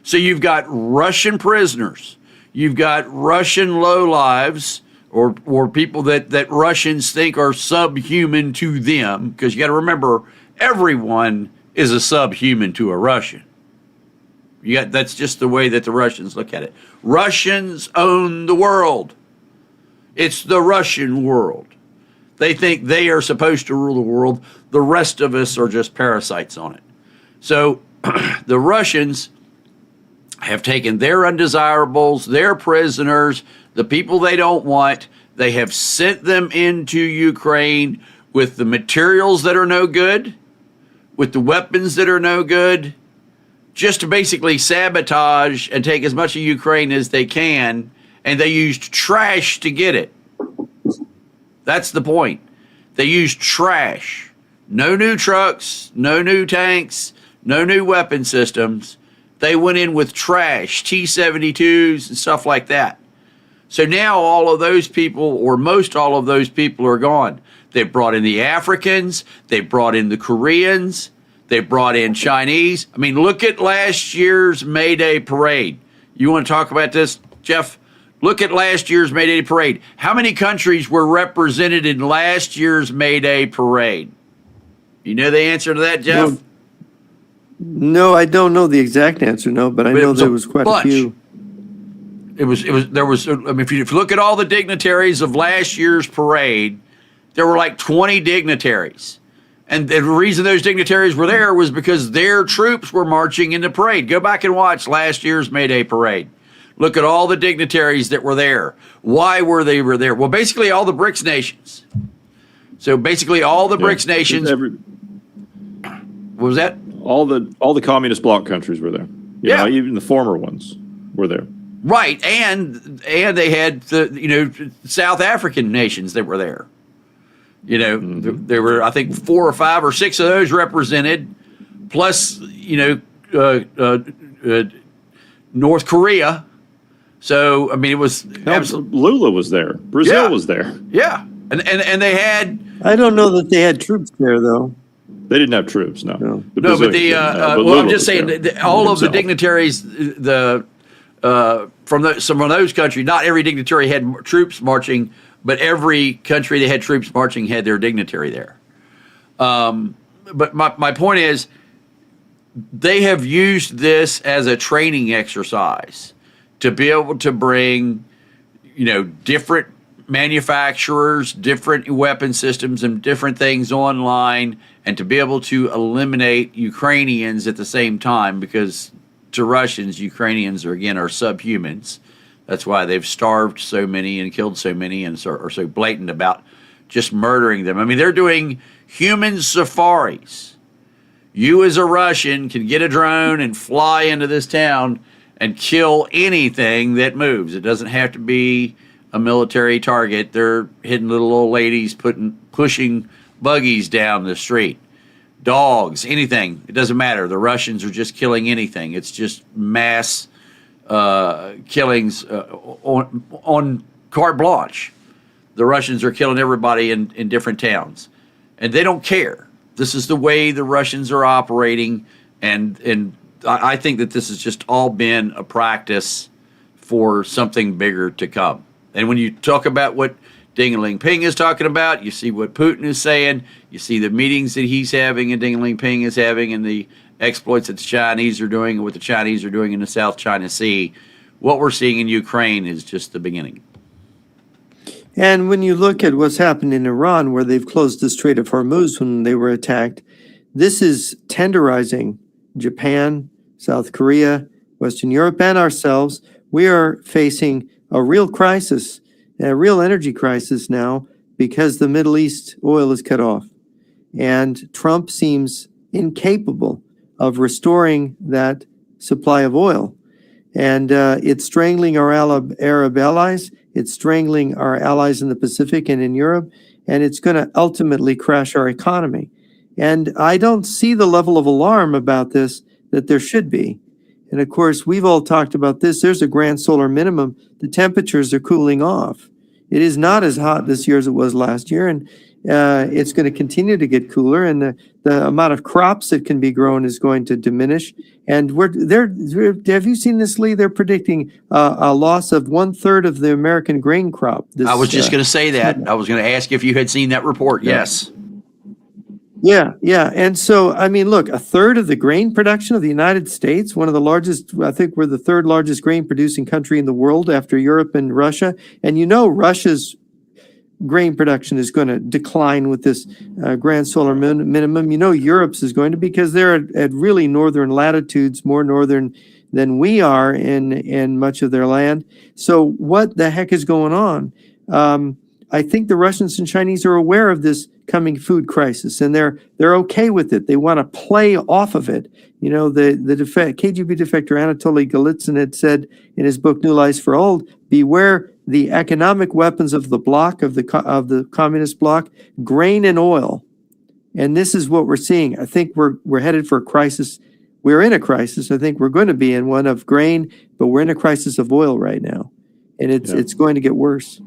So you've got Russian prisoners. You've got Russian lowlives, or people that Russians think are subhuman to them, because you got to remember, everyone is a subhuman to a Russian. That's just the way that the Russians look at it. Russians own the world. It's the Russian world. They think they are supposed to rule the world. The rest of us are just parasites on it. So the Russians have taken their undesirables, their prisoners, the people they don't want. They have sent them into Ukraine with the materials that are no good, with the weapons that are no good, just to basically sabotage and take as much of Ukraine as they can, and they used trash to get it. That's the point. They used trash. No new trucks, no new tanks, no new weapon systems. They went in with trash, T-72s and stuff like that. So now all of those people, or most all of those people, are gone. They've brought in the Africans, they've brought in the Koreans, they brought in Chinese. I mean, look at last year's May Day parade. You want to talk about this, Jeff? Look at last year's May Day parade. How many countries were represented in last year's May Day parade? You know the answer to that, Jeff? No, I don't know the exact answer, but I know there was quite a few. I mean, if you look at all the dignitaries of last year's parade, there were like 20 dignitaries. And the reason those dignitaries were there was because their troops were marching in the parade. Go back and watch last year's May Day parade. Look at all the dignitaries that were there. Why were they there? Well, basically all the BRICS nations. So basically all the BRICS nations. What was that? All the communist bloc countries were there. You know, even the former ones were there. Right, and they had the South African nations that were there. There were, I think, 4 or 5 or 6 of those represented, plus North Korea. So I mean, it was Lula was there. Brazil was there. Yeah, and they had. I don't know that they had troops there though. They didn't have troops. No. But I'm just saying all of the dignitaries, from those countries, not every dignitary had troops marching, but every country that had troops marching had their dignitary there. But my point is, they have used this as a training exercise to be able to bring, different manufacturers, different weapon systems, and different things online, and to be able to eliminate Ukrainians at the same time, because to Russians, Ukrainians are subhumans. That's why they've starved so many and killed so many and are so blatant about just murdering them. I mean, they're doing human safaris. You as a Russian can get a drone and fly into this town and kill anything that moves. It doesn't have to be a military target. They're hitting little old ladies, pushing buggies down the street. Dogs, anything. It doesn't matter. The Russians are just killing anything. It's just mass killings on carte blanche. The Russians are killing everybody in different towns. And they don't care. This is the way the Russians are operating. And I think that this has just all been a practice for something bigger to come. And when you talk about what Ding Linping is talking about, you see what Putin is saying, you see the meetings that he's having and Ding Linping is having, and the exploits that the Chinese are doing and what the Chinese are doing in the South China Sea. What we're seeing in Ukraine is just the beginning. And when you look at what's happened in Iran, where they've closed the Strait of Hormuz when they were attacked, this is tenderizing Japan, South Korea, Western Europe, and ourselves. We are facing a real crisis, a real energy crisis now, because the Middle East oil is cut off. And Trump seems incapable of restoring that supply of oil. And it's strangling our Arab allies. It's strangling our allies in the Pacific and in Europe. And it's going to ultimately crash our economy. And I don't see the level of alarm about this that there should be. And of course, we've all talked about this. There's a grand solar minimum. The temperatures are cooling off. It is not as hot this year as it was last year. And it's going to continue to get cooler. And the amount of crops that can be grown is going to diminish. And have you seen this, Lee? They're predicting a loss of 1/3 of the American grain crop. I was just going to say that. I was going to ask if you had seen that report. Yes. Yeah. And so, I mean, look, 1/3 of the grain production of the United States, one of the largest, I think we're the 3rd largest grain producing country in the world after Europe and Russia. And Russia's grain production is going to decline with this grand solar minimum. Europe's is going to, because they're at really northern latitudes, more northern than we are in much of their land. So what the heck is going on? I think the Russians and Chinese are aware of this coming food crisis, and they're okay with it. They want to play off of it. The KGB defector Anatoly Golitsyn had said in his book New Lies for Old, beware the economic weapons of the bloc, of the communist bloc, grain and oil. And this is what we're seeing. I think we're headed for a crisis. We're in a crisis. I think we're going to be in one of grain, but we're in a crisis of oil right now. And it's going to get worse.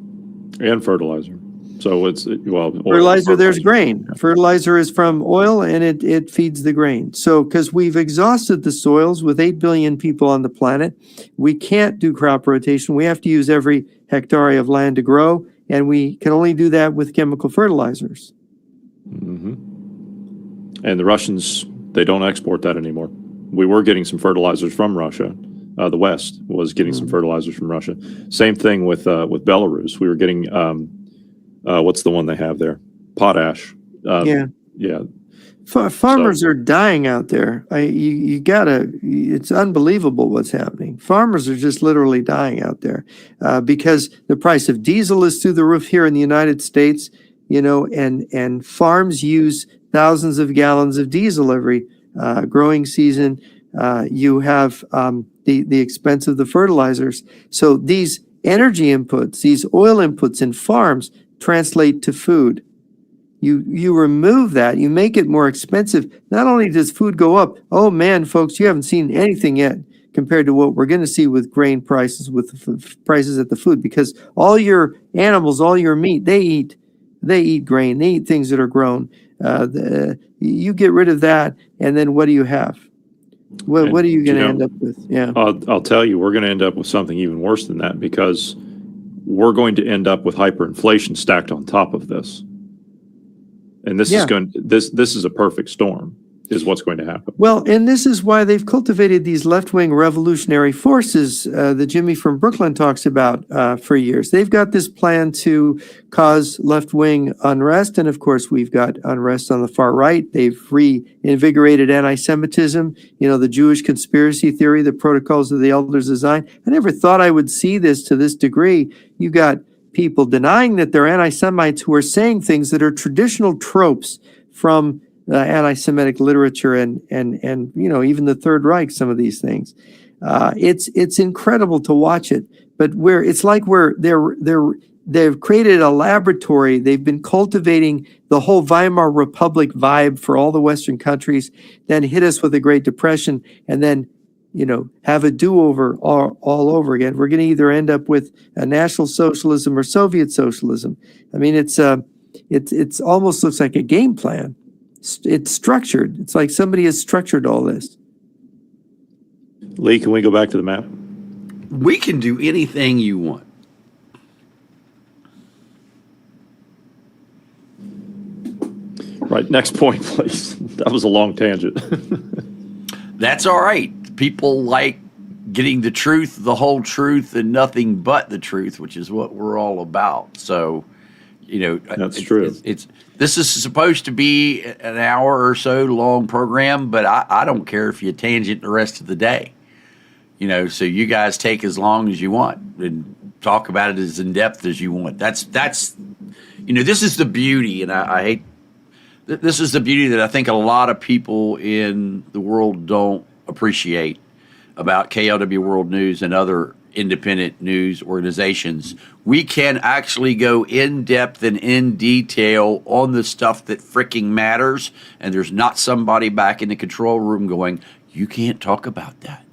And fertilizer. So fertilizer, there's grain. Fertilizer is from oil, and it feeds the grain. So because we've exhausted the soils with 8 billion people on the planet, we can't do crop rotation. We have to use every hectare of land to grow, and we can only do that with chemical fertilizers. Mm-hmm. And the Russians, they don't export that anymore. We were getting some fertilizers from Russia. The West was getting some fertilizers from Russia. Same thing with Belarus. We were getting what's the one they have there? Potash. Yeah. Farmers are dying out there. It's unbelievable what's happening. Farmers are just literally dying out there because the price of diesel is through the roof here in the United States, and farms use thousands of gallons of diesel every growing season. You have the expense of the fertilizers. So these energy inputs, these oil inputs in farms translate to food. You remove that, you make it more expensive. Not only does food go up, oh man, folks, you haven't seen anything yet compared to what we're going to see with grain prices, with prices at the food, because all your animals, all your meat, they eat grain, they eat things that are grown. You get rid of that, and then what do you have? What are you going to end up with? Yeah, I'll tell you, we're going to end up with something even worse than that, because we're going to end up with hyperinflation stacked on top of this. And this is a perfect storm, is what's going to happen. Well, and this is why they've cultivated these left-wing revolutionary forces that Jimmy from Brooklyn talks about for years. They've got this plan to cause left-wing unrest, and of course, we've got unrest on the far right. They've reinvigorated anti-Semitism, the Jewish conspiracy theory, the protocols of the elders design. I never thought I would see this to this degree. You got people denying that they're anti-Semites who are saying things that are traditional tropes from anti-Semitic literature and even the Third Reich. Some of these things, it's incredible to watch it. But they've created a laboratory. They've been cultivating the whole Weimar Republic vibe for all the Western countries. Then hit us with the Great Depression, and then have a do-over all over again. We're going to either end up with a National Socialism or Soviet socialism. I mean, it's almost looks like a game plan. It's structured. It's like somebody has structured all this. Lee, can we go back to the map? We can do anything you want. Right, next point, please. That was a long tangent. That's all right. People like getting the truth, the whole truth, and nothing but the truth, which is what we're all about. So, that's true. This is supposed to be an hour or so long program, but I don't care if you tangent the rest of the day. So you guys take as long as you want and talk about it as in depth as you want. That's this is the beauty, and I hate. This is the beauty that I think a lot of people in the world don't appreciate about KLW World News and other independent news organizations. We can actually go in depth and in detail on the stuff that freaking matters, and there's not somebody back in the control room going, you can't talk about that.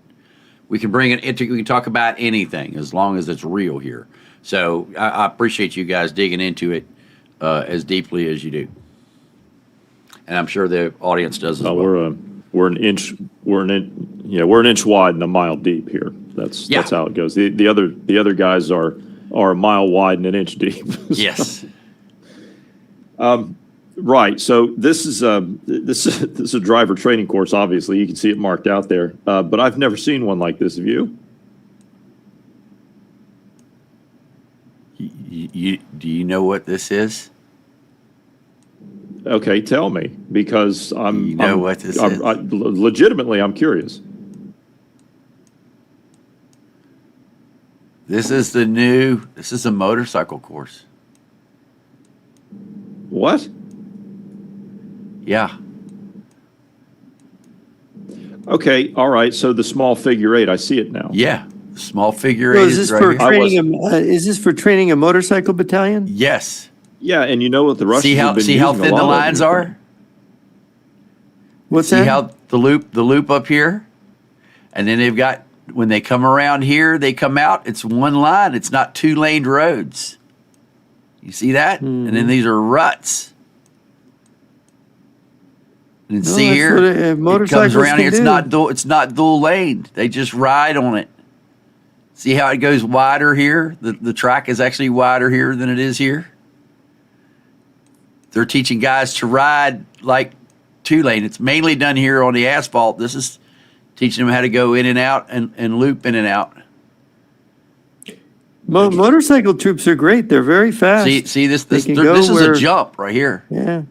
We can bring it into, we can talk about anything as long as it's real here. So I appreciate you guys digging into it as deeply as you do. And I'm sure the audience does as well. We're an inch wide and a mile deep here. That's how it goes. The other guys are a mile wide and an inch deep. Yes. Right. So this is a driver training course. Obviously, you can see it marked out there. But I've never seen one like this. Have you? Do you know what this is? Okay, tell me, because what this is. Legitimately, I'm curious. This is a motorcycle course. What? Yeah. Okay, all right. So the small figure eight, I see it now. Yeah, the small figure eight. So is this for training a motorcycle battalion? Yes. Yeah, and you know what the Russians have been see how thin the lines are? What's that? See how the loop up here? And then they've got, when they come around here, they come out, it's one line. It's not two-laned roads. You see that? And then these are ruts. And see here, it comes around here. It's not dual laned. They just ride on it. See how it goes wider here? The track is actually wider here than it is here. They're teaching guys to ride like two-lane. It's mainly done here on the asphalt. This is teaching them how to go in and out and loop in and out. Motorcycle troops are great. They're very fast. See this is a jump right here. Yeah.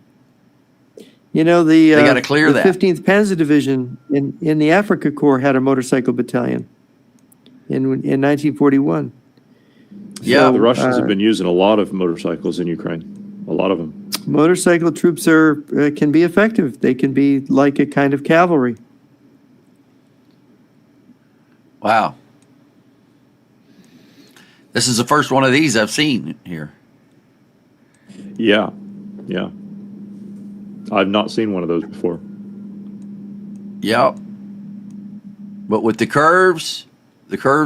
You know, They gotta clear the that. 15th Panzer Division in the Africa Corps had a motorcycle battalion in 1941. Yeah. The Russians have been using a lot of motorcycles in Ukraine. A lot of them. Motorcycle troops can be effective. They can be like a kind of cavalry. Wow. This is the first one of these I've seen here. Yeah. Yeah. I've not seen one of those before. Yep. But with the curves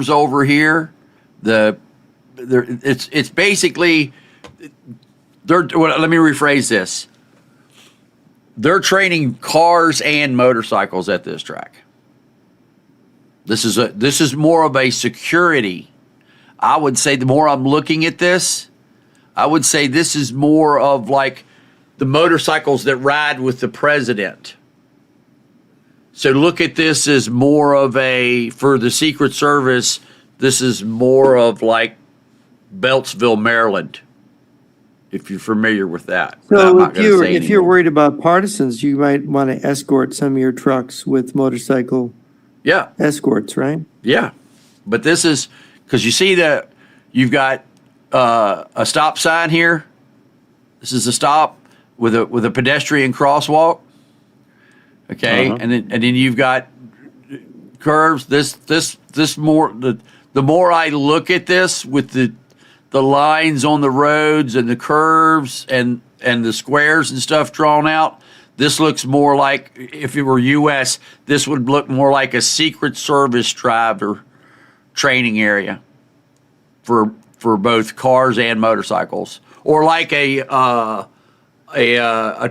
over here, it's basically well, let me rephrase this. They're training cars and motorcycles at this track. This is more of a security. I would say the more I'm looking at this, I would say this is more of like the motorcycles that ride with the president. So look at this as more of for the Secret Service, this is more of like Beltsville, Maryland, if you're familiar with that. So if you're worried about partisans, you might want to escort some of your trucks with motorcycle escorts, right? Yeah. But this is, because you see that you've got a stop sign here. This is a stop with a pedestrian crosswalk. Okay, and then you've got curves. This more the more I look at this with the lines on the roads and the curves and the squares and stuff drawn out, this looks more like, if it were U.S., this would look more like a Secret Service driver training area for both cars and motorcycles, or like a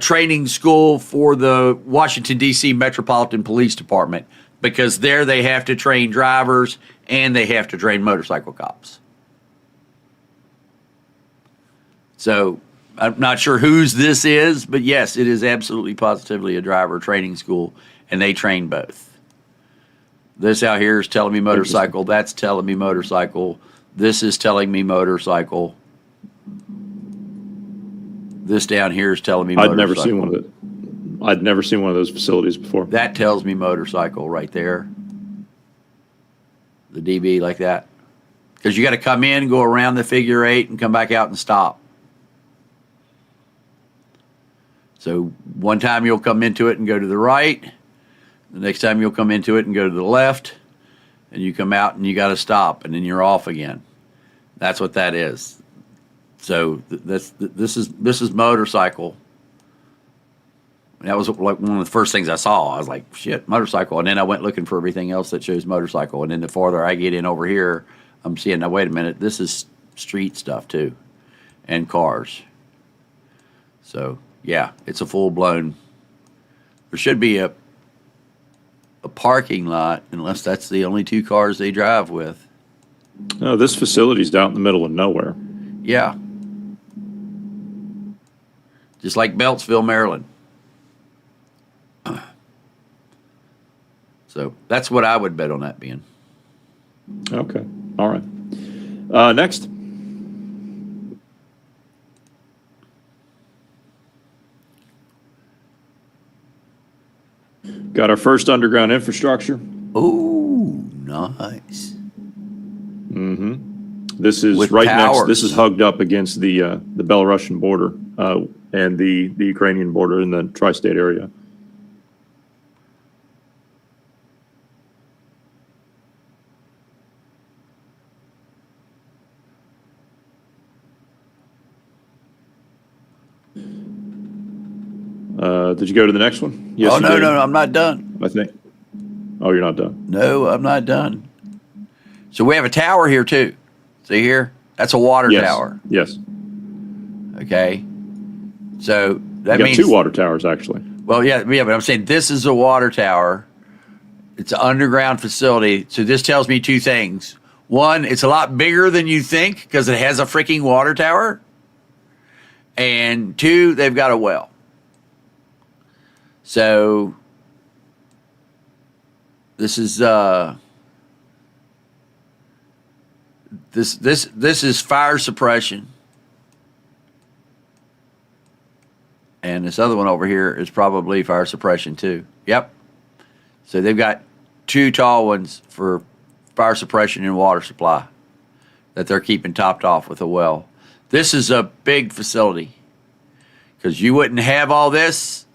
training school for the Washington, D.C. Metropolitan Police Department, because there they have to train drivers and they have to train motorcycle cops. So I'm not sure whose this is, but yes, it is absolutely positively a driver training school, and they train both. This out here is telling me motorcycle. That's telling me motorcycle. This is telling me motorcycle. This down here is telling me motorcycle. I'd never seen one of those facilities before. That tells me motorcycle right there. The DB like that. Because you got to come in, go around the figure 8, and come back out and stop. So one time you'll come into it and go to the right. The next time you'll come into it and go to the left. And you come out and you got to stop, and then you're off again. That's what that is. So this is motorcycle. And that was like one of the first things I saw. I was like, shit, motorcycle. And then I went looking for everything else that shows motorcycle. And then the farther I get in over here, I'm seeing, now wait a minute, this is street stuff too, and cars. So yeah, it's a full blown. There should be a parking lot, unless that's the only 2 cars they drive with. No, this facility's out in the middle of nowhere. Yeah. Just like Beltsville, Maryland. So that's what I would bet on that being. Okay. All right. Next. Got our first underground infrastructure. Oh, nice. Mm-hmm. This is With right towers. next. This is hugged up against the Belarusian border and the Ukrainian border in the tri-state area. Did you go to the next one? Yes. Oh, no, I'm not done. I think. Oh, you're not done. No, I'm not done. So we have a tower here too. See here? That's a water tower. Yes. Okay. So that You got means 2 water towers actually. Well, yeah, but I'm saying this is a water tower. It's an underground facility. So this tells me 2 things. One, it's a lot bigger than you think because it has a freaking water tower. And 2, they've got a well. So this is this is fire suppression. And this other one over here is probably fire suppression too. Yep. So they've got 2 tall ones for fire suppression and water supply that they're keeping topped off with a well. This is a big facility because you wouldn't have all this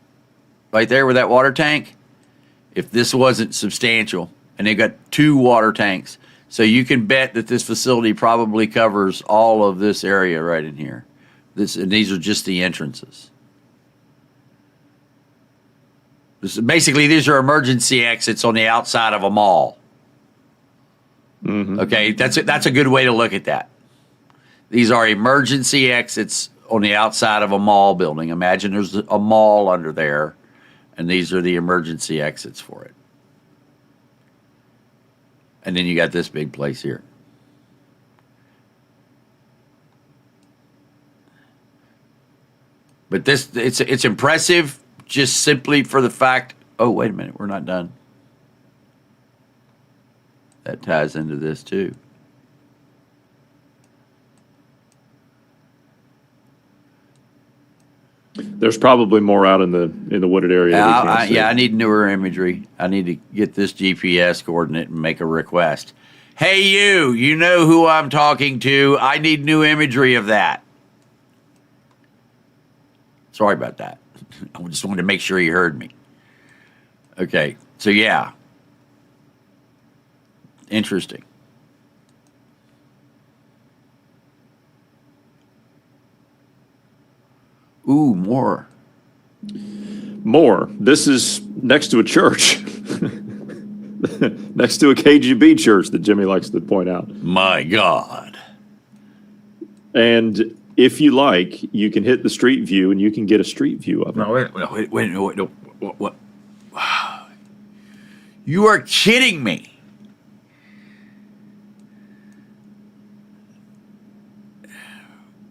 right there with that water tank if this wasn't substantial. And they've got 2 water tanks. So you can bet that this facility probably covers all of this area right in here. And these are just the entrances. Basically, these are emergency exits on the outside of a mall. Mm-hmm. Okay, that's a good way to look at that. These are emergency exits on the outside of a mall building. Imagine there's a mall under there, and these are the emergency exits for it. And then you got this big place here. But it's impressive just simply for the fact, oh, wait a minute, we're not done. That ties into this too. There's probably more out in the wooded area. I need newer imagery. I need to get this GPS coordinate and make a request. Hey, you know who I'm talking to. I need new imagery of that. Sorry about that. I just wanted to make sure you heard me. Okay, so yeah. Interesting. Ooh, more. More. This is next to a church. Next to a KGB church that Jimmy likes to point out. My God. And if you like, you can hit the street view and you can get a street view of it. No, wait, no, what? You are kidding me.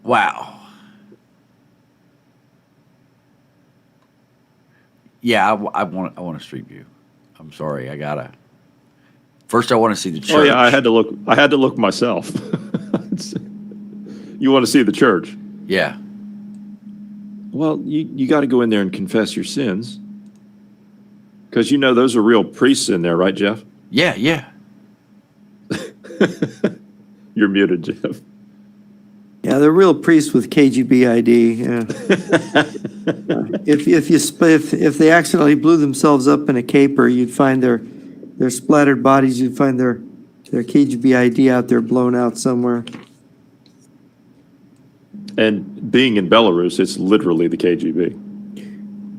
Wow. Yeah, I want a street view. I'm sorry, I gotta. First, I want to see the church. Oh yeah, I had to look myself. You want to see the church? Yeah. Well, you got to go in there and confess your sins, because you know those are real priests in there, right, Jeff? Yeah. You're muted, Jeff. Yeah, they're real priests with KGB ID. Yeah. If they accidentally blew themselves up in a caper, you'd find their splattered bodies. You'd find their KGB ID out there, blown out somewhere. And being in Belarus, it's literally the KGB.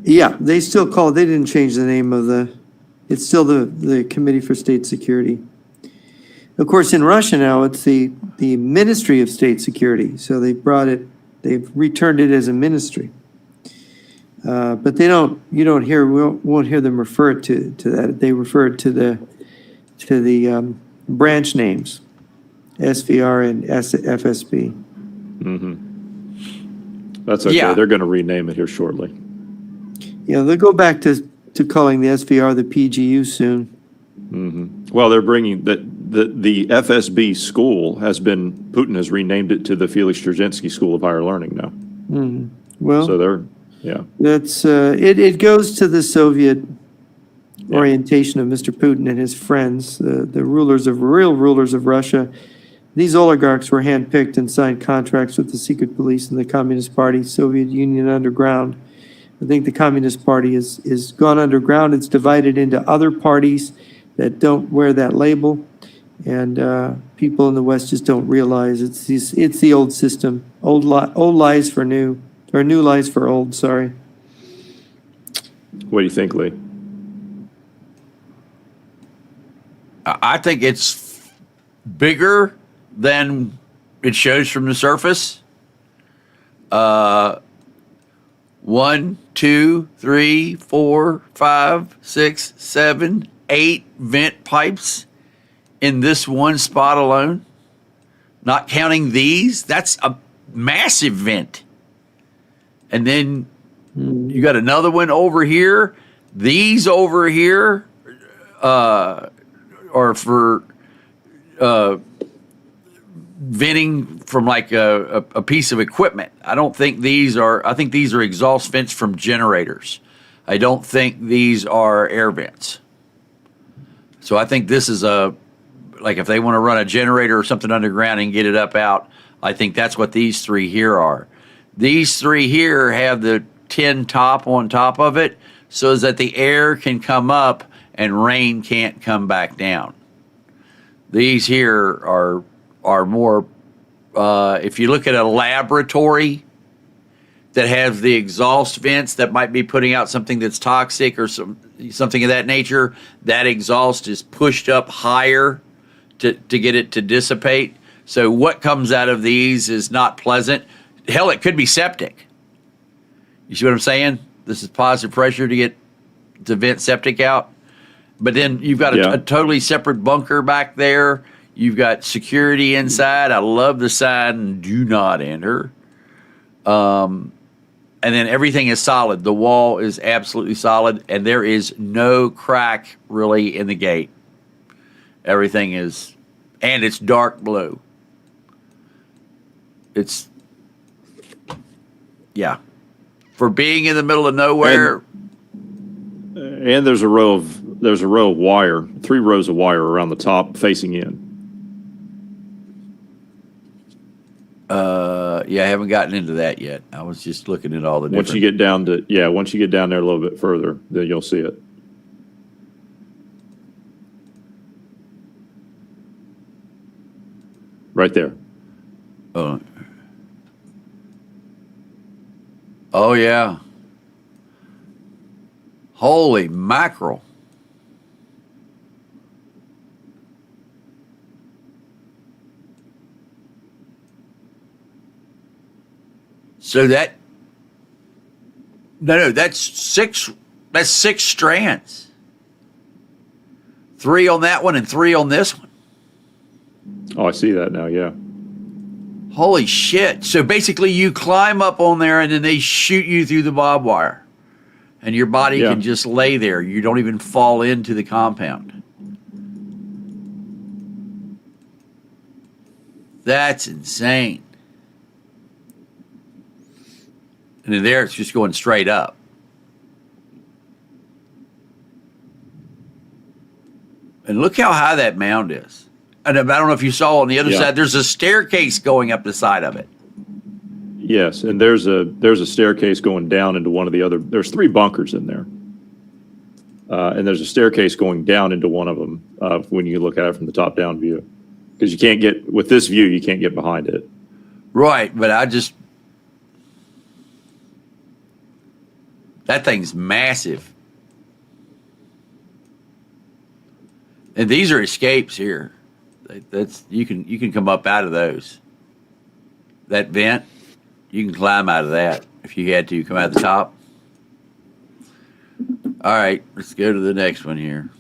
Yeah, they still call it. They didn't change the name of it's still the Committee for State Security. Of course, in Russia now, it's the Ministry of State Security. So they've returned it as a ministry. But we won't hear them refer it to that. They refer it to the branch names, SVR and FSB. Mm-hmm. That's okay. Yeah. They're going to rename it here shortly. Yeah, they'll go back to calling the SVR the PGU soon. Mm-hmm. Well, they're bringing the FSB school Putin has renamed it to the Felix Dzerzhinsky School of Higher Learning now. Mm-hmm. Well, so that's it goes to the Soviet orientation of Mr. Putin and his friends, the real rulers of Russia. These oligarchs were handpicked and signed contracts with the secret police and the Communist Party, Soviet Union underground. I think the Communist Party is gone underground. It's divided into other parties that don't wear that label, and people in the West just don't realize it's the old system, old lies for new, or new lies for old. Sorry. What do you think, Lee? I think it's bigger than it shows from the surface. 1, 2, 3, 4, 5, 6, 7, 8 vent pipes in this one spot alone. Not counting these, that's a massive vent. And then you got another one over here. These over here are for venting from like a piece of equipment. I think these are exhaust vents from generators. I don't think these are air vents. So I think this is like if they want to run a generator or something underground and get it up out, I think that's what these three here are. These three here have the tin top on top of it so that the air can come up and rain can't come back down. These here are more, if you look at a laboratory that has the exhaust vents that might be putting out something that's toxic or something of that nature, that exhaust is pushed up higher to get it to dissipate. So what comes out of these is not pleasant. Hell, it could be septic. You see what I'm saying? This is positive pressure to vent septic out. But then you've got a totally separate bunker back there. You've got security inside. I love the sign, "Do not enter." And then everything is solid. The wall is absolutely solid, and there is no crack really in the gate. Everything is, and it's dark blue. It's, yeah. For being in the middle of nowhere. And there's a row of wire, 3 rows of wire around the top facing in. Yeah, I haven't gotten into that yet. I was just looking at all the different. Once you get down there a little bit further, then you'll see it. Right there. Oh yeah. Holy mackerel. So that's 6 strands. 3 on that one and 3 on this one. Oh, I see that now, yeah. Holy shit. So basically you climb up on there and then they shoot you through the barbed wire. And your body can just lay there. You don't even fall into the compound. That's insane. And then there it's just going straight up. And look how high that mound is. And I don't know if you saw on the other side, there's a staircase going up the side of it. Yes, and there's a staircase going down into one of the other. There's 3 bunkers in there, and there's a staircase going down into one of them when you look at it from the top-down view, because you can't get with this view, you can't get behind it. Right, but that thing's massive, and these are escapes here. That's you can come up out of those. That vent. You can climb out of that if you had to. Come out the top. All right, let's go to the next one here.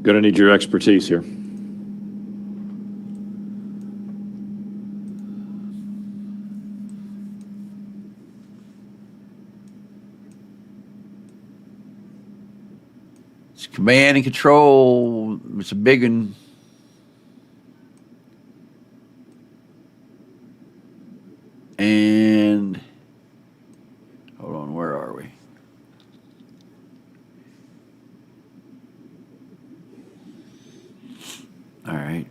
Gonna need your expertise here. Command and control. It's a big one. And hold on, where are we? All right.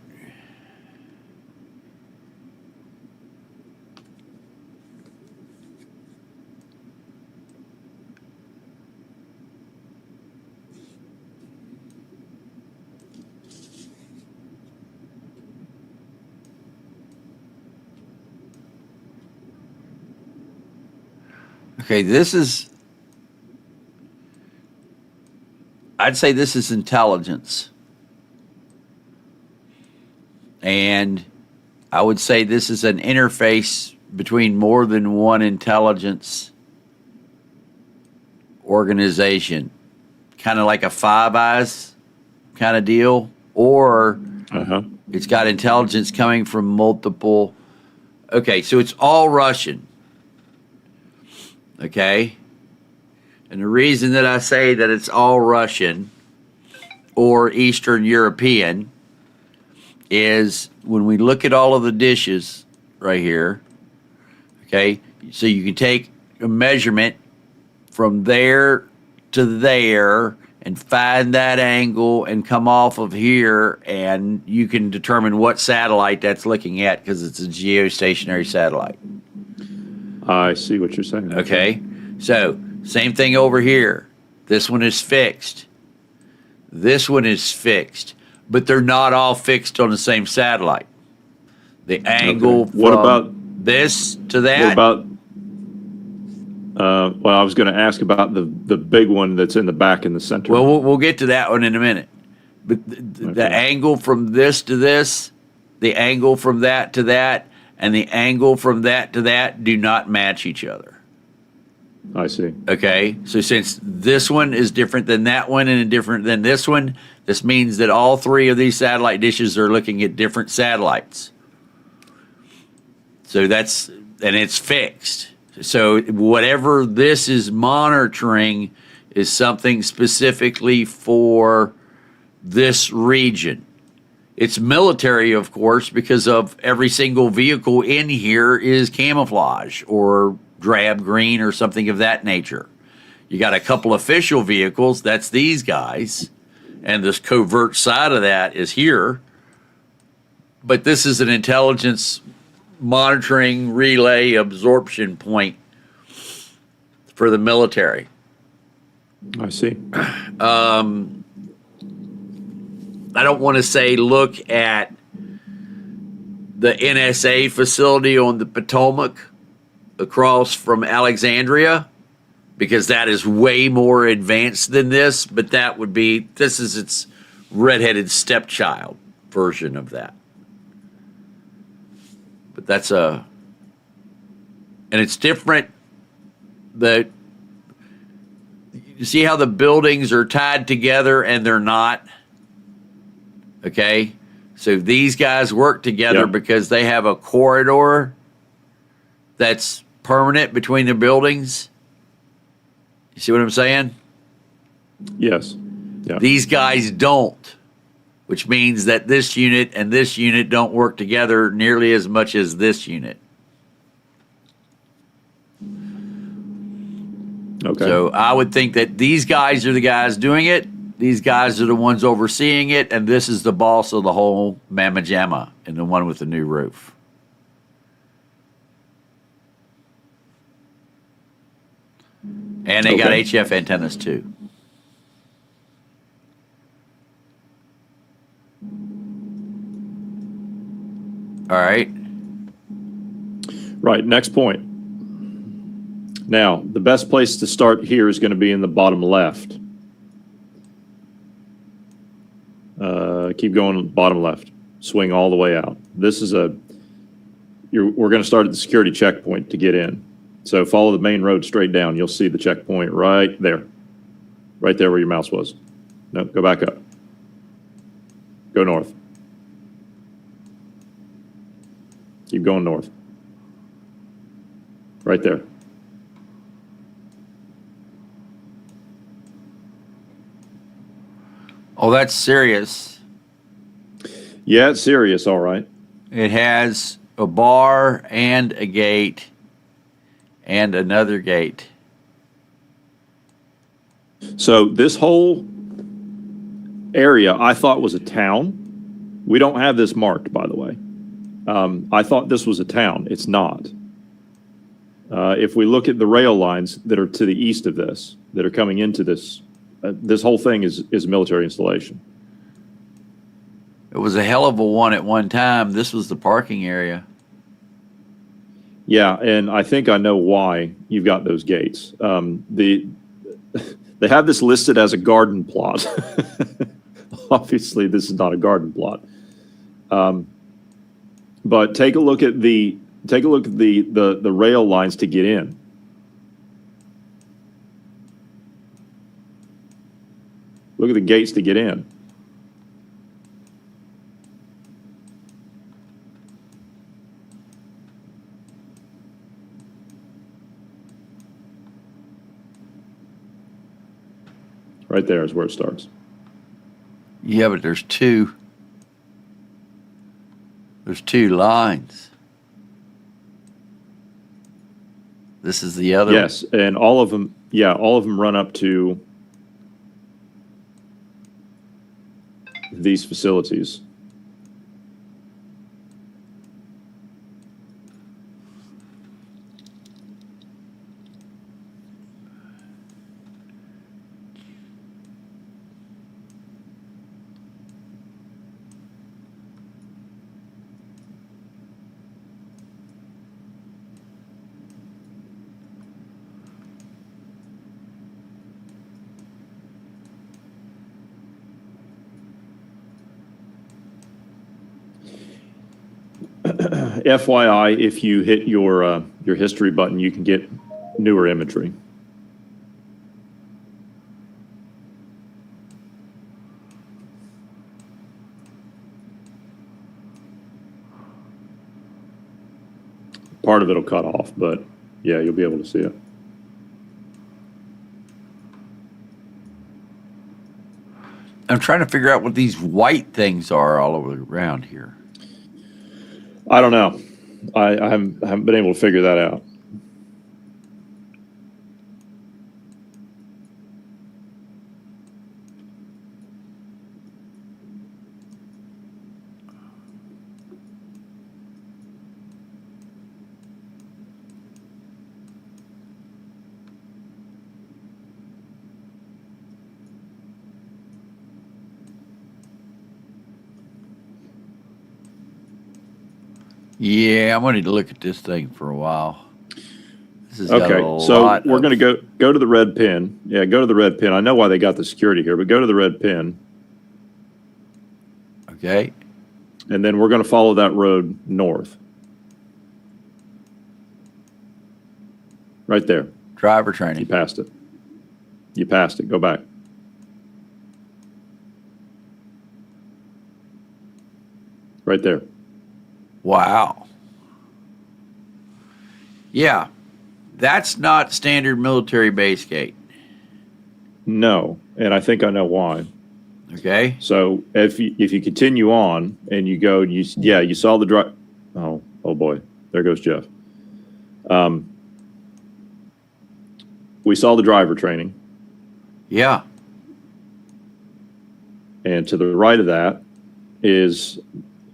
Okay, I'd say this is intelligence. And I would say this is an interface between more than one intelligence organization. Kind of like a Five Eyes kind of deal. Or it's got intelligence coming from multiple. Okay, so it's all Russian. Okay? And the reason that I say that it's all Russian or Eastern European is when we look at all of the dishes right here, okay? So you can take a measurement from there to there and find that angle and come off of here, and you can determine what satellite that's looking at because it's a geostationary satellite. I see what you're saying. Okay? So, same thing over here. This one is fixed. This one is fixed, but they're not all fixed on the same satellite. The angle Okay. What from about this to that. What about? Well, I was going to ask about the big one that's in the back in the center. Well, we'll get to that one in a minute. But the Okay. angle from this to this, the angle from that to that, and the angle from that to that do not match each other. I see. Okay, so since this one is different than that one and different than this one, this means that all three of these satellite dishes are looking at different satellites. So and it's fixed. So whatever this is monitoring is something specifically for this region. It's military, of course, because of every single vehicle in here is camouflage or drab green or something of that nature. You got a couple official vehicles, that's these guys, and this covert side of that is here. But this is an intelligence monitoring relay absorption point for the military. I see. I don't want to say look at the NSA facility on the Potomac across from Alexandria, because that is way more advanced than this, but this is its redheaded stepchild version of that. But and it's different. You see how the buildings are tied together and they're not? Okay? So these guys work together Yep. because they have a corridor that's permanent between the buildings. You see what I'm saying? Yes. Yeah. These guys don't, which means that this unit and this unit don't work together nearly as much as this unit. Okay. So I would think that these guys are the guys doing it. These guys are the ones overseeing it, and this is the boss of the whole mamma jamma and the one with the new roof. And they got Okay. HF antennas too. All right. Right. Next point. Now, the best place to start here is going to be in the bottom left. Keep going, bottom left. Swing all the way out. This is we're going to start at the security checkpoint to get in. So follow the main road straight down. You'll see the checkpoint right there. Right there where your mouse was. No, go back up. Go north. Keep going north. Right there. Oh, that's serious. Yeah, it's serious, all right. It has a bar and a gate and another gate. So this whole area I thought was a town. We don't have this marked, by the way. I thought this was a town. It's not. If we look at the rail lines that are to the east of this, that are coming into this, this whole thing is a military installation. It was a hell of a one at one time. This was the parking area. Yeah, and I think I know why you've got those gates. They have this listed as a garden plot. Obviously, this is not a garden plot. But take a look at the rail lines to get in. Look at the gates to get in. Right there is where it starts. Yeah, but there's two. There's two lines. This is the other. Yes, and all of them. Yeah, all of them run up to these facilities. FYI, if you hit your history button, you can get newer imagery. Part of it'll cut off, but yeah, you'll be able to see it. I'm trying to figure out what these white things are all over around here. I don't know. I haven't been able to figure that out. Yeah, I'm going to need to look at this thing for a while. This has got Okay, a so lot we're of- going to go to the red pin. Yeah, go to the red pin. I know why they got the security here, but go to the red pin, Okay. and then we're going to follow that road north. Right there. Driver You training. passed it. You passed it. Go back. Right there. Wow. Yeah. That's not standard military base gate. No, and I think I know why. Okay. So if you continue on and you go, you saw the drive. Oh boy, there goes Jeff. We saw the driver training, Yeah. and to the right of that is,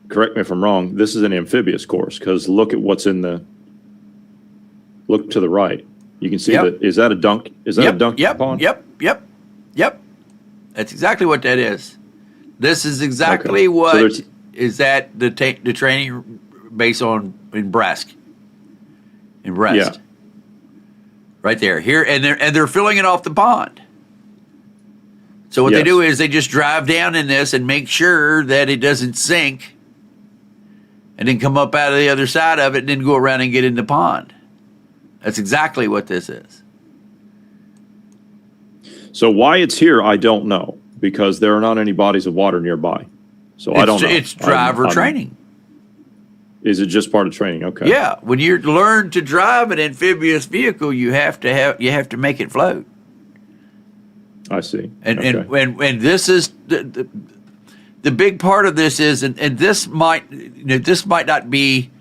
correct me if I'm wrong, this is an amphibious course, because look at what's in the. Look to the right. You can see Yep. that. Is that a dunk? Is that a dunk pond? Yep. That's exactly what that is. This is exactly Okay. So what there's- is at the training base in Brest. In Brest. Yeah. Right there. Here and they're filling it off the pond. So what they Yes. do is they just drive down in this and make sure that it doesn't sink and then come up out of the other side of it and then go around and get in the pond. That's exactly what this is. So why it's here, I don't know, because there are not any bodies of water nearby. So I don't know. It's driver training. Is it just part of training? Okay. Yeah, when you learn to drive an amphibious vehicle, you have to make it float. I see. And Okay. and this is the big part of this is and this might not be.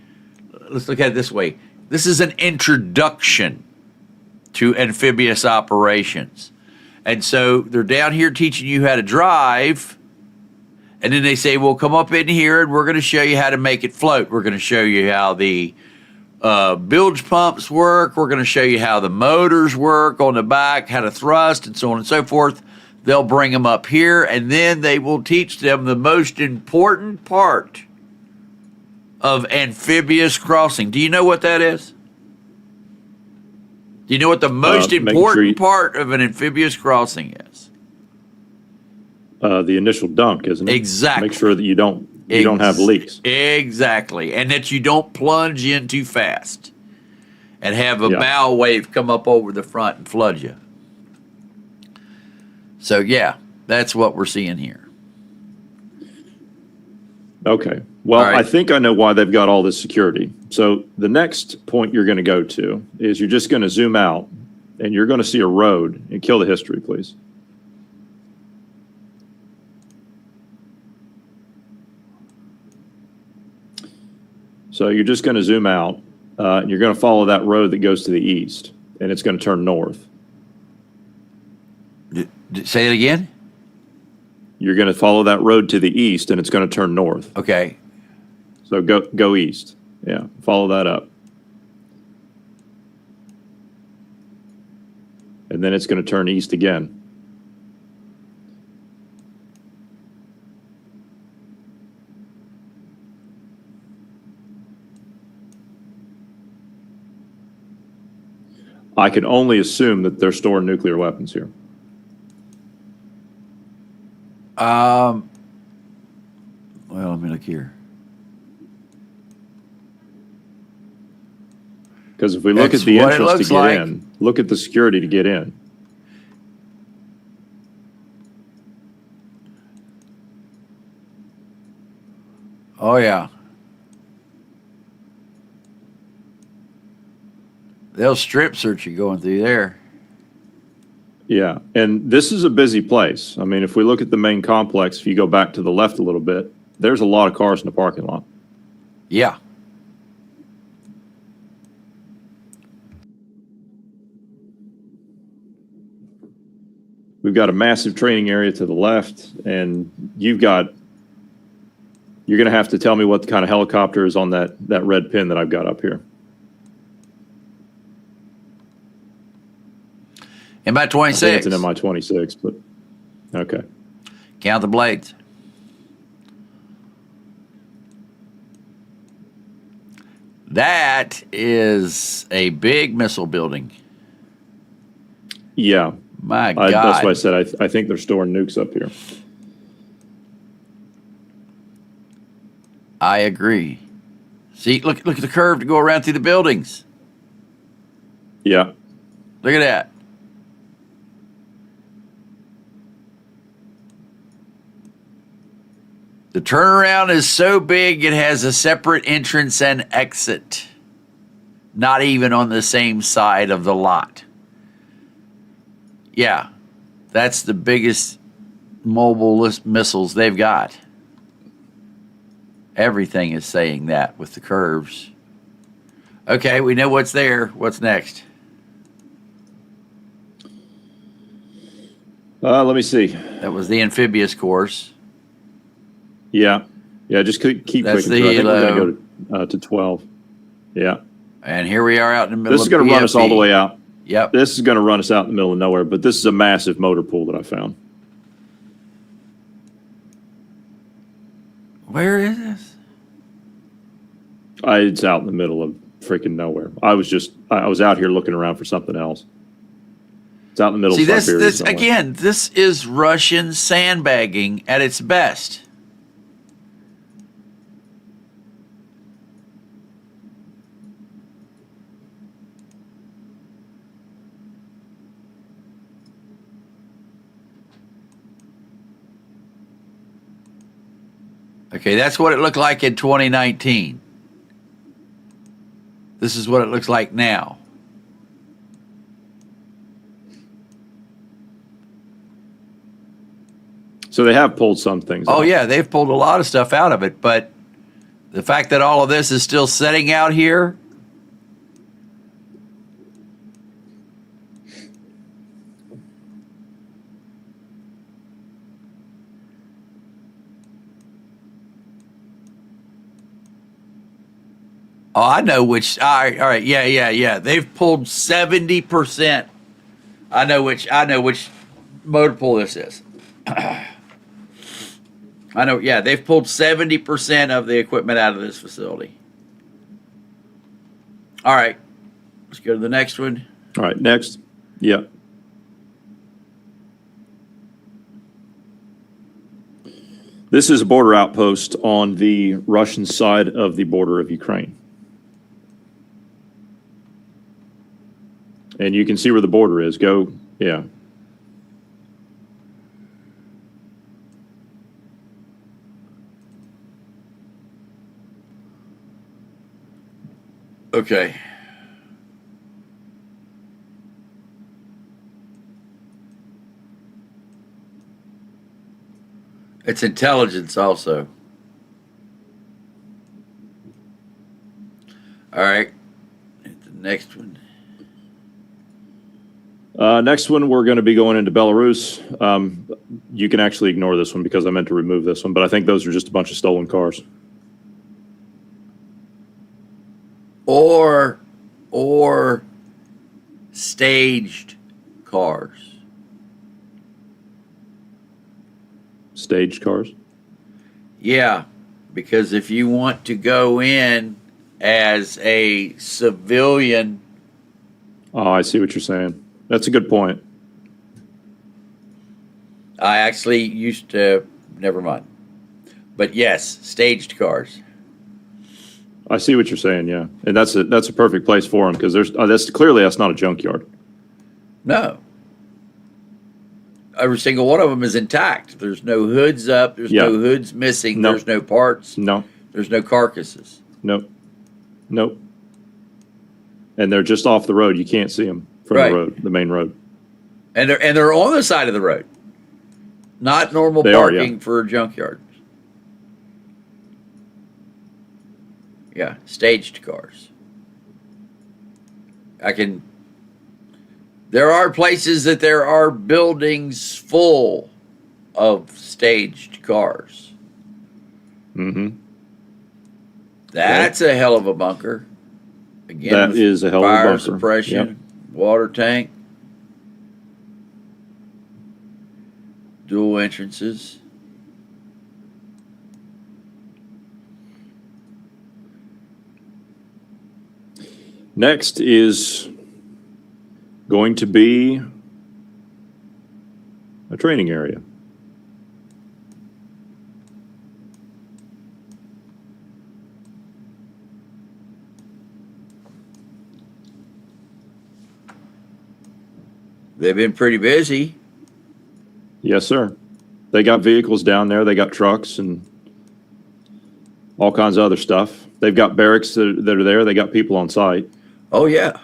Let's look at it this way. This is an introduction to amphibious operations, and so they're down here teaching you how to drive. And then they say, well, come up in here and we're going to show you how to make it float. We're going to show you how the bilge pumps work. We're going to show you how the motors work on the back, how to thrust, and so on and so forth. They'll bring them up here, and then they will teach them the most important part of amphibious crossing. Do you know what that is? Do you know what the most making sure important you- part of an amphibious crossing is? The initial dunk, isn't it? Exactly. Make sure that you don't have leaks. Exactly. And that you don't plunge in too fast and have a Yeah. bow wave come up over the front and flood you. So, yeah, that's what we're seeing here. Okay. Well, All right. I think I know why they've got all this security. So the next point you're going to go to is you're just going to zoom out and you're going to see a road, and kill the history, please. So you're just going to zoom out, and you're going to follow that road that goes to the east, and it's going to turn north. Say it again? You're going to follow that road to the east, and it's going to turn north. Okay. So go east. Yeah, follow that up. And then it's going to turn east again. I can only assume that they're storing nuclear weapons here. Well, let me look here. Because if we look That's at the what it entrance to looks get like. in, look at the security to get in. Oh, yeah. They'll strip search you going through there. Yeah, and this is a busy place. I mean, if we look at the main complex, if you go back to the left a little bit, there's a lot of cars in the parking lot. Yeah. We've got a massive training area to the left, and you're going to have to tell me what kind of helicopter is on that red pin that I've got up here. MI I think 26. it's an Mi-26, but okay. Count the blades. That is a big missile building. Yeah, My God. that's why I said I think they're storing nukes up here. I agree. See, look at the curve to go around through the buildings. Yeah, Look at that. The turnaround is so big it has a separate entrance and exit. Not even on the same side of the lot. Yeah, that's the biggest mobile missiles they've got. Everything is saying that with the curves. Okay, we know what's there. What's next? let me see. That was the amphibious course. Yeah, just keep That's clicking through. I think we're the, going to go to 12. Yeah. And here we are out in the middle This is of going to run us all the PFE. way out. Yep. This is going to run us out in the middle of nowhere, but this is a massive motor pool that I found. Where is this? It's out in the middle of freaking nowhere. I was out here looking around for something else. It's out in the middle See, of this Siberia somewhere. again, this is Russian sandbagging at its best. Okay, that's what it looked like in 2019. This is what it looks like now. So they have pulled some things Oh, out. yeah, they've pulled a lot of stuff out of it, but the fact that all of this is still setting out here. Oh, I know which. All right. Yeah. They've pulled 70%. I know which motor pool this is. I know. Yeah, they've pulled 70% of the equipment out of this facility. All right, let's go to the next one. All right, next. Yeah. This is a border outpost on the Russian side of the border of Ukraine. And you can see where the border is. Go, yeah. Okay. It's intelligence also. All right. The next one. Next one, we're going to be going into Belarus. You can actually ignore this one because I meant to remove this one, but I think those are just a bunch of stolen cars. Or staged cars. Staged cars? Yeah, because if you want to go in as a civilian, Oh, I see what you're saying. That's a good point. I actually used to, never mind. But yes, staged cars. I see what you're saying, yeah. And that's a perfect place for them because that's not a junkyard. No. Every single one of them is intact. There's no hoods up. There's Yeah. no hoods missing. No. There's no parts. No, There's no carcasses. nope, nope. And they're just off the road. You can't see them from Right. the road, the main road. And they're on the side of the road. Not normal They are, parking yeah. for a junkyard. Yeah, staged cars. There are places that there are buildings full of staged cars. Mm-hmm. That's a hell of a bunker. Again, That with is a hell of a fire bunker. suppression, Yep. water tank, dual entrances. Next is going to be a training area. They've been pretty busy. Yes, sir. They got vehicles down there. They got trucks and all kinds of other stuff. They've got barracks that are there. They got people on site. Oh, yeah.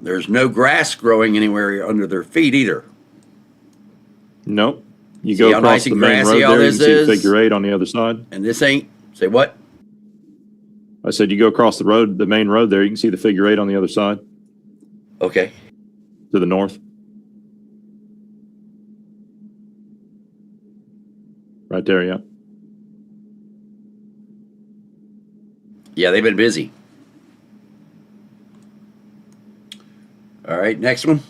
There's no grass growing anywhere under their feet either. Nope. You See go how across nice the and main grassy road all there, you can this see is? the figure 8 on the other side. And this ain't, say what? I said you go across the road, the main road there, you can see the figure 8 on the other side Okay. to the north. Right there, yeah. Yeah, they've been busy. All right, next one.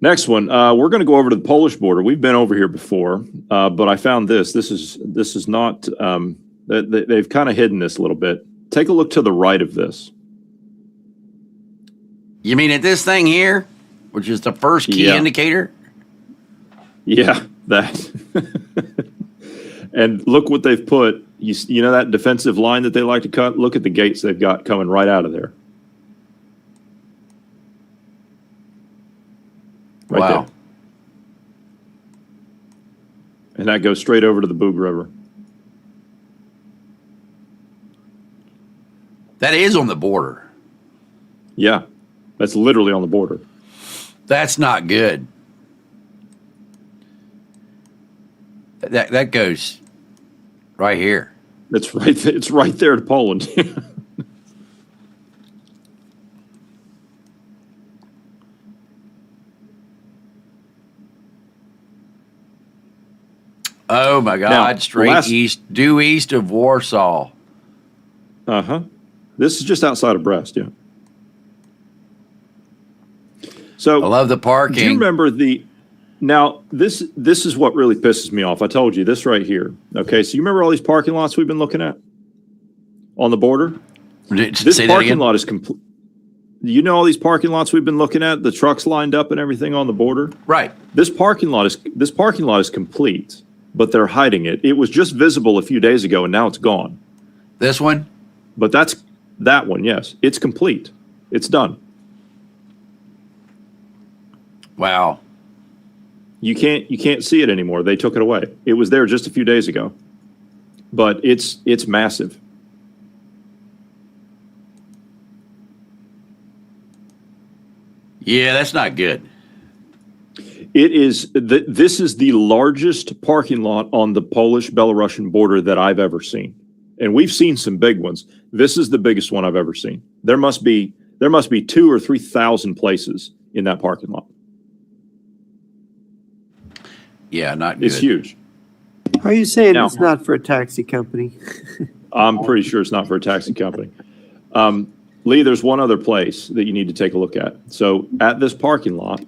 Next one, we're going to go over to the Polish border. We've been over here before, but I found this. This is not. They've kind of hidden this a little bit. Take a look to the right of this. You mean at this thing here, which is the first key Yeah. indicator? Yeah, that. And look what they've put. You know that defensive line that they like to cut? Look at the gates they've got coming right out of there. Right Wow. there. And that goes straight over to the Bug River. That is on the border. Yeah, that's literally on the border. That's not good. That goes right here. It's right there to Poland. Oh my God! Now, Straight due east of Warsaw. Uh-huh. This is just outside of Brest, yeah. So I love the parking. do you remember now this is what really pisses me off. I told you this right here. Okay, so you remember all these parking lots we've been looking at on the border? This Say that parking again? lot is complete. You know all these parking lots we've been looking at, the trucks lined up and everything on the border? Right. This parking lot is complete, but they're hiding it. It was just visible a few days ago and now it's gone. This one? But that's that one, yes. It's complete. It's done. Wow. You can't see it anymore. They took it away. It was there just a few days ago. But it's massive. Yeah, that's not good. It is this is the largest parking lot on the Polish-Belarusian border that I've ever seen. And we've seen some big ones. This is the biggest one I've ever seen. There must be 2,000 or 3,000 places in that parking lot. Yeah, not good. It's huge. Are you saying Now- it's not for a taxi company? I'm pretty sure it's not for a taxi company. Lee, there's one other place that you need to take a look at. So at this parking lot,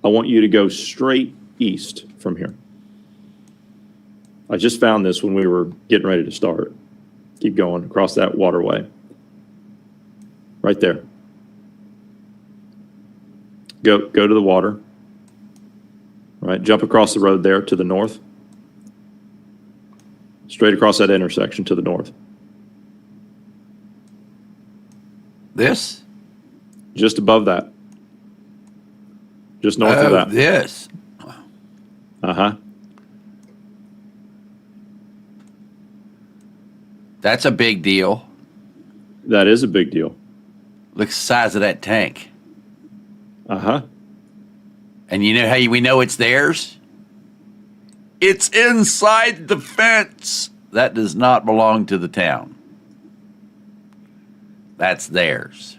I want you to go straight east from here. I just found this when we were getting ready to start. Keep going across that waterway. Right there. Go to the water. Right, jump across the road there to the north. Straight across that intersection to the north. This? Just above that. Just north of that. This. Uh-huh. That's a big deal. That is a big deal. Look at the size of that tank. Uh-huh. And you know how we know it's theirs? It's inside the fence. That does not belong to the town. That's theirs.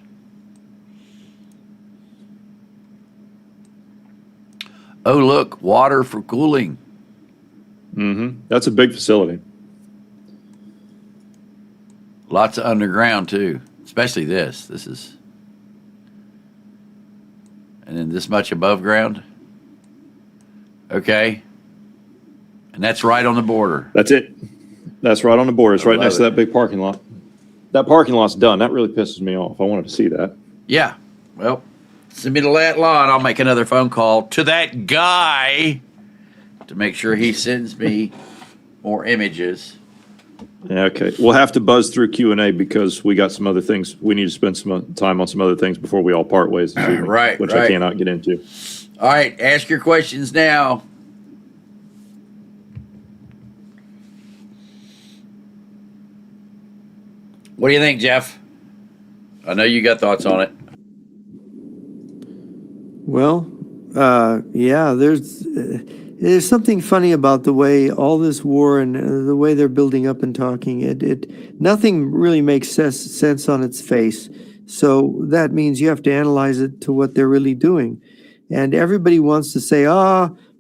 Oh, look, water for cooling. Mm-hmm. That's a big facility. Lots of underground, too, especially this. This is... And then this much above ground. Okay. And that's right on the border. That's it. That's right on the border. It's I right love next to it. that big parking lot. That parking lot's done. That really pisses me off. I wanted to see that. Yeah. Well, send me the lat law and I'll make another phone call to that guy to make sure he sends me more images. Yeah, okay. We'll have to buzz through Q&A because we got some other things. We need to spend some time on some other things before we all part ways this evening, Right, which right. I cannot get into. All right, ask your questions now. What do you think, Jeff? I know you got thoughts on it. Well, yeah, there's something funny about the way all this war and the way they're building up and talking. Nothing really makes sense on its face. So that means you have to analyze it to what they're really doing. And everybody wants to say,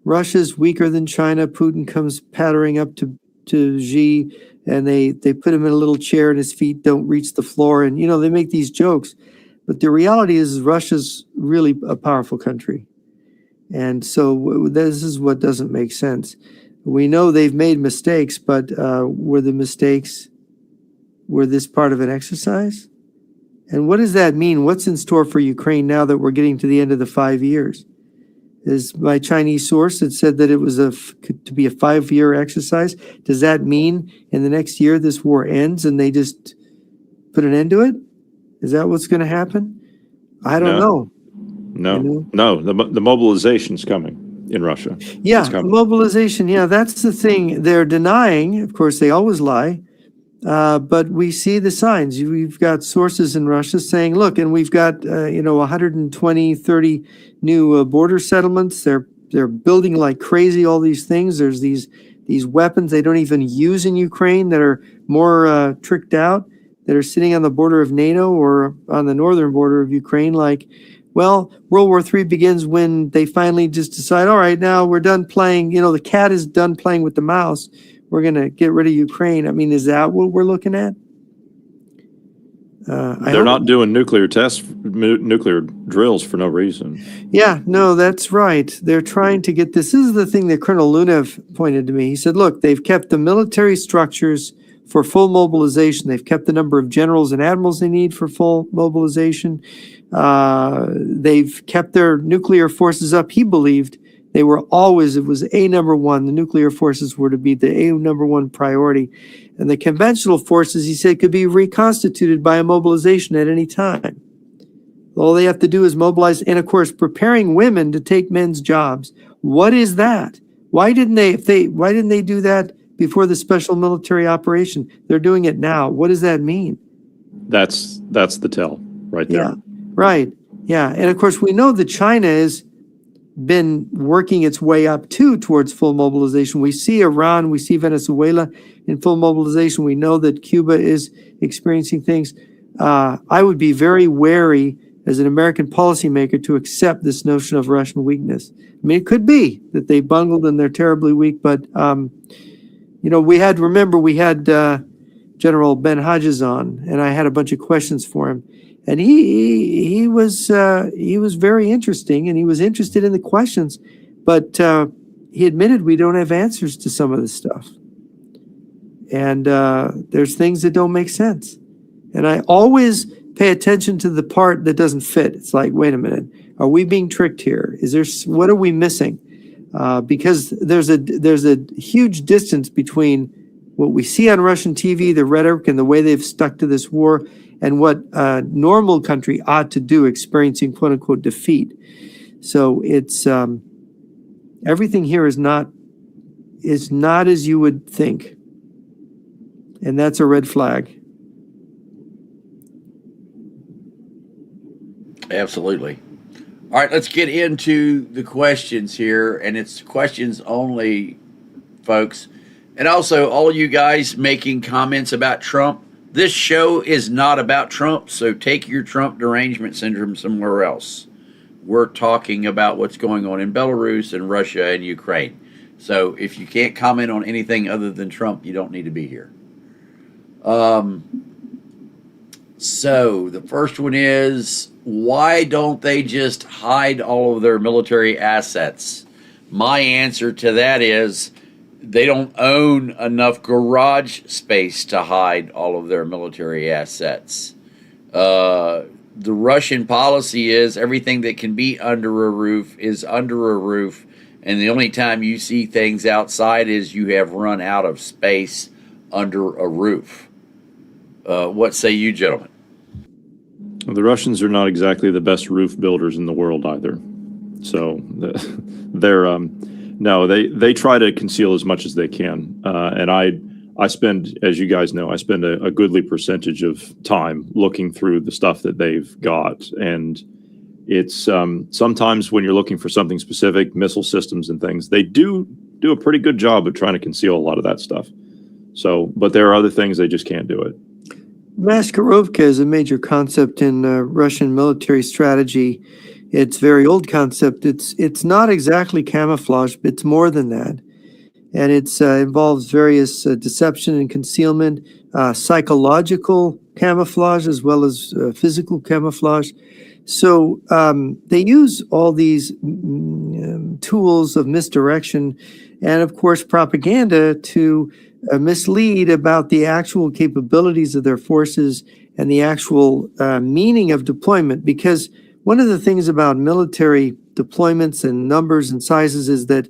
Russia's weaker than China. Putin comes pattering up to Xi, and they put him in a little chair and his feet don't reach the floor. And, they make these jokes. But the reality is Russia's really a powerful country. And so this is what doesn't make sense. We know they've made mistakes, but were this part of an exercise? And what does that mean? What's in store for Ukraine now that we're getting to the end of the 5 years? Is my Chinese source that said that it was to be a 5-year exercise? Does that mean in the next year this war ends and they just put an end to it? Is that what's going to happen? I don't know. No. The mobilization's coming in Russia. Yeah, It's coming. mobilization. Yeah, that's the thing. They're denying. Of course, they always lie. But we see the signs. We've got sources in Russia saying, look, and we've got, 120, 30 new border settlements. They're building like crazy, all these things. There's these weapons they don't even use in Ukraine that are more tricked out, that are sitting on the border of NATO or on the northern border of Ukraine. Like, well, World War III begins when they finally just decide, all right, now we're done playing. The cat is done playing with the mouse. We're going to get rid of Ukraine. I mean, is that what we're looking at? They're not doing nuclear tests, nuclear drills for no reason. Yeah, no, that's right. They're trying to get this. This is the thing that Colonel Lunev pointed to me. He said, look, they've kept the military structures for full mobilization. They've kept the number of generals and admirals they need for full mobilization. They've kept their nuclear forces up. He believed they were always, it was number one. The nuclear forces were to be the number one priority. And the conventional forces, he said, could be reconstituted by a mobilization at any time. All they have to do is mobilize. And of course, preparing women to take men's jobs. What is that? Why didn't they do that before the special military operation? They're doing it now. What does that mean? That's the tell right there. Yeah, right. Yeah. And of course, we know that China is been working its way up towards full mobilization. We see Iran, we see Venezuela in full mobilization. We know that Cuba is experiencing things. I would be very wary as an American policymaker to accept this notion of Russian weakness. I mean, it could be that they bungled and they're terribly weak, but we had General Ben Hodges on, and I had a bunch of questions for him. And he was very interesting, and he was interested in the questions, but he admitted we don't have answers to some of this stuff, and there's things that don't make sense. And I always pay attention to the part that doesn't fit. It's like, wait a minute, are we being tricked here? What are we missing? Because there's a huge distance between what we see on Russian TV, the rhetoric and the way they've stuck to this war, and what a normal country ought to do experiencing quote unquote defeat. So it's everything here is not as you would think. And that's a red flag. Absolutely. All right, let's get into the questions here, and it's questions only, folks. And also, all you guys making comments about Trump, this show is not about Trump, so take your Trump derangement syndrome somewhere else. We're talking about what's going on in Belarus and Russia and Ukraine. So if you can't comment on anything other than Trump, you don't need to be here. So the first one is, why don't they just hide all of their military assets? My answer to that is, they don't own enough garage space to hide all of their military assets. The Russian policy is everything that can be under a roof is under a roof, and the only time you see things outside is you have run out of space under a roof. What say you, gentlemen? The Russians are not exactly the best roof builders in the world either. So they're no, they try to conceal as much as they can. And I spend, as you guys know, I spend a goodly percentage of time looking through the stuff that they've got. And it's sometimes when you're looking for something specific, missile systems and things, they do a pretty good job of trying to conceal a lot of that stuff. So, but there are other things they just can't do it. Maskirovka is a major concept in Russian military strategy. It's a very old concept. It's not exactly camouflage, but it's more than that. And it involves various deception and concealment, psychological camouflage, as well as physical camouflage. So they use all these tools of misdirection and, of course, propaganda to mislead about the actual capabilities of their forces and the actual meaning of deployment. Because one of the things about military deployments and numbers and sizes is that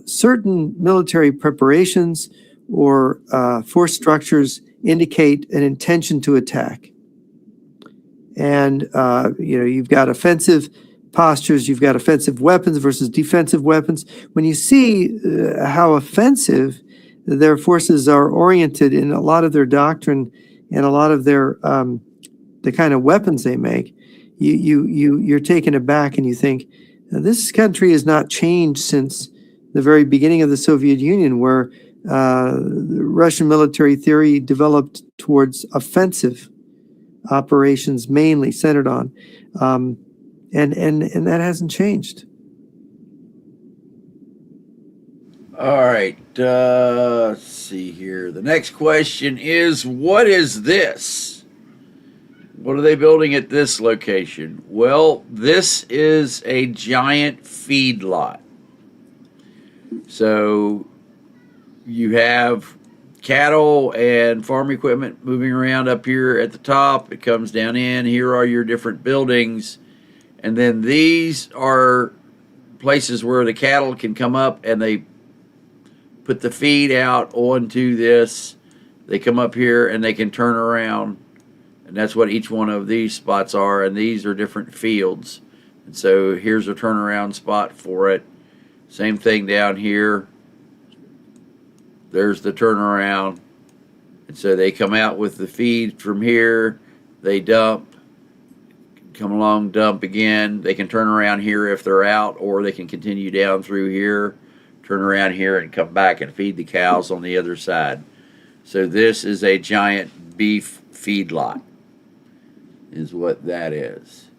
certain military preparations or force structures indicate an intention to attack. And you've got offensive postures, you've got offensive weapons versus defensive weapons. When you see how offensive their forces are oriented in a lot of their doctrine and a lot of their the kind of weapons they make, you're taken aback and you think, this country has not changed since the very beginning of the Soviet Union, where the Russian military theory developed towards offensive operations, mainly centered on, and that hasn't changed. All right, let's see here. The next question is, what is this? What are they building at this location? Well, this is a giant feedlot. So you have cattle and farm equipment moving around up here at the top. It comes down in. Here are your different buildings. And then these are places where the cattle can come up and they put the feed out onto this. They come up here and they can turn around. And that's what each one of these spots are. And these are different fields. And so here's a turnaround spot for it. Same thing down here. There's the turnaround. And so they come out with the feed from here. They dump come along, dump again. They can turn around here if they're out, or they can continue down through here, turn around here, and come back and feed the cows on the other side. So this is a giant beef feedlot, is what that is.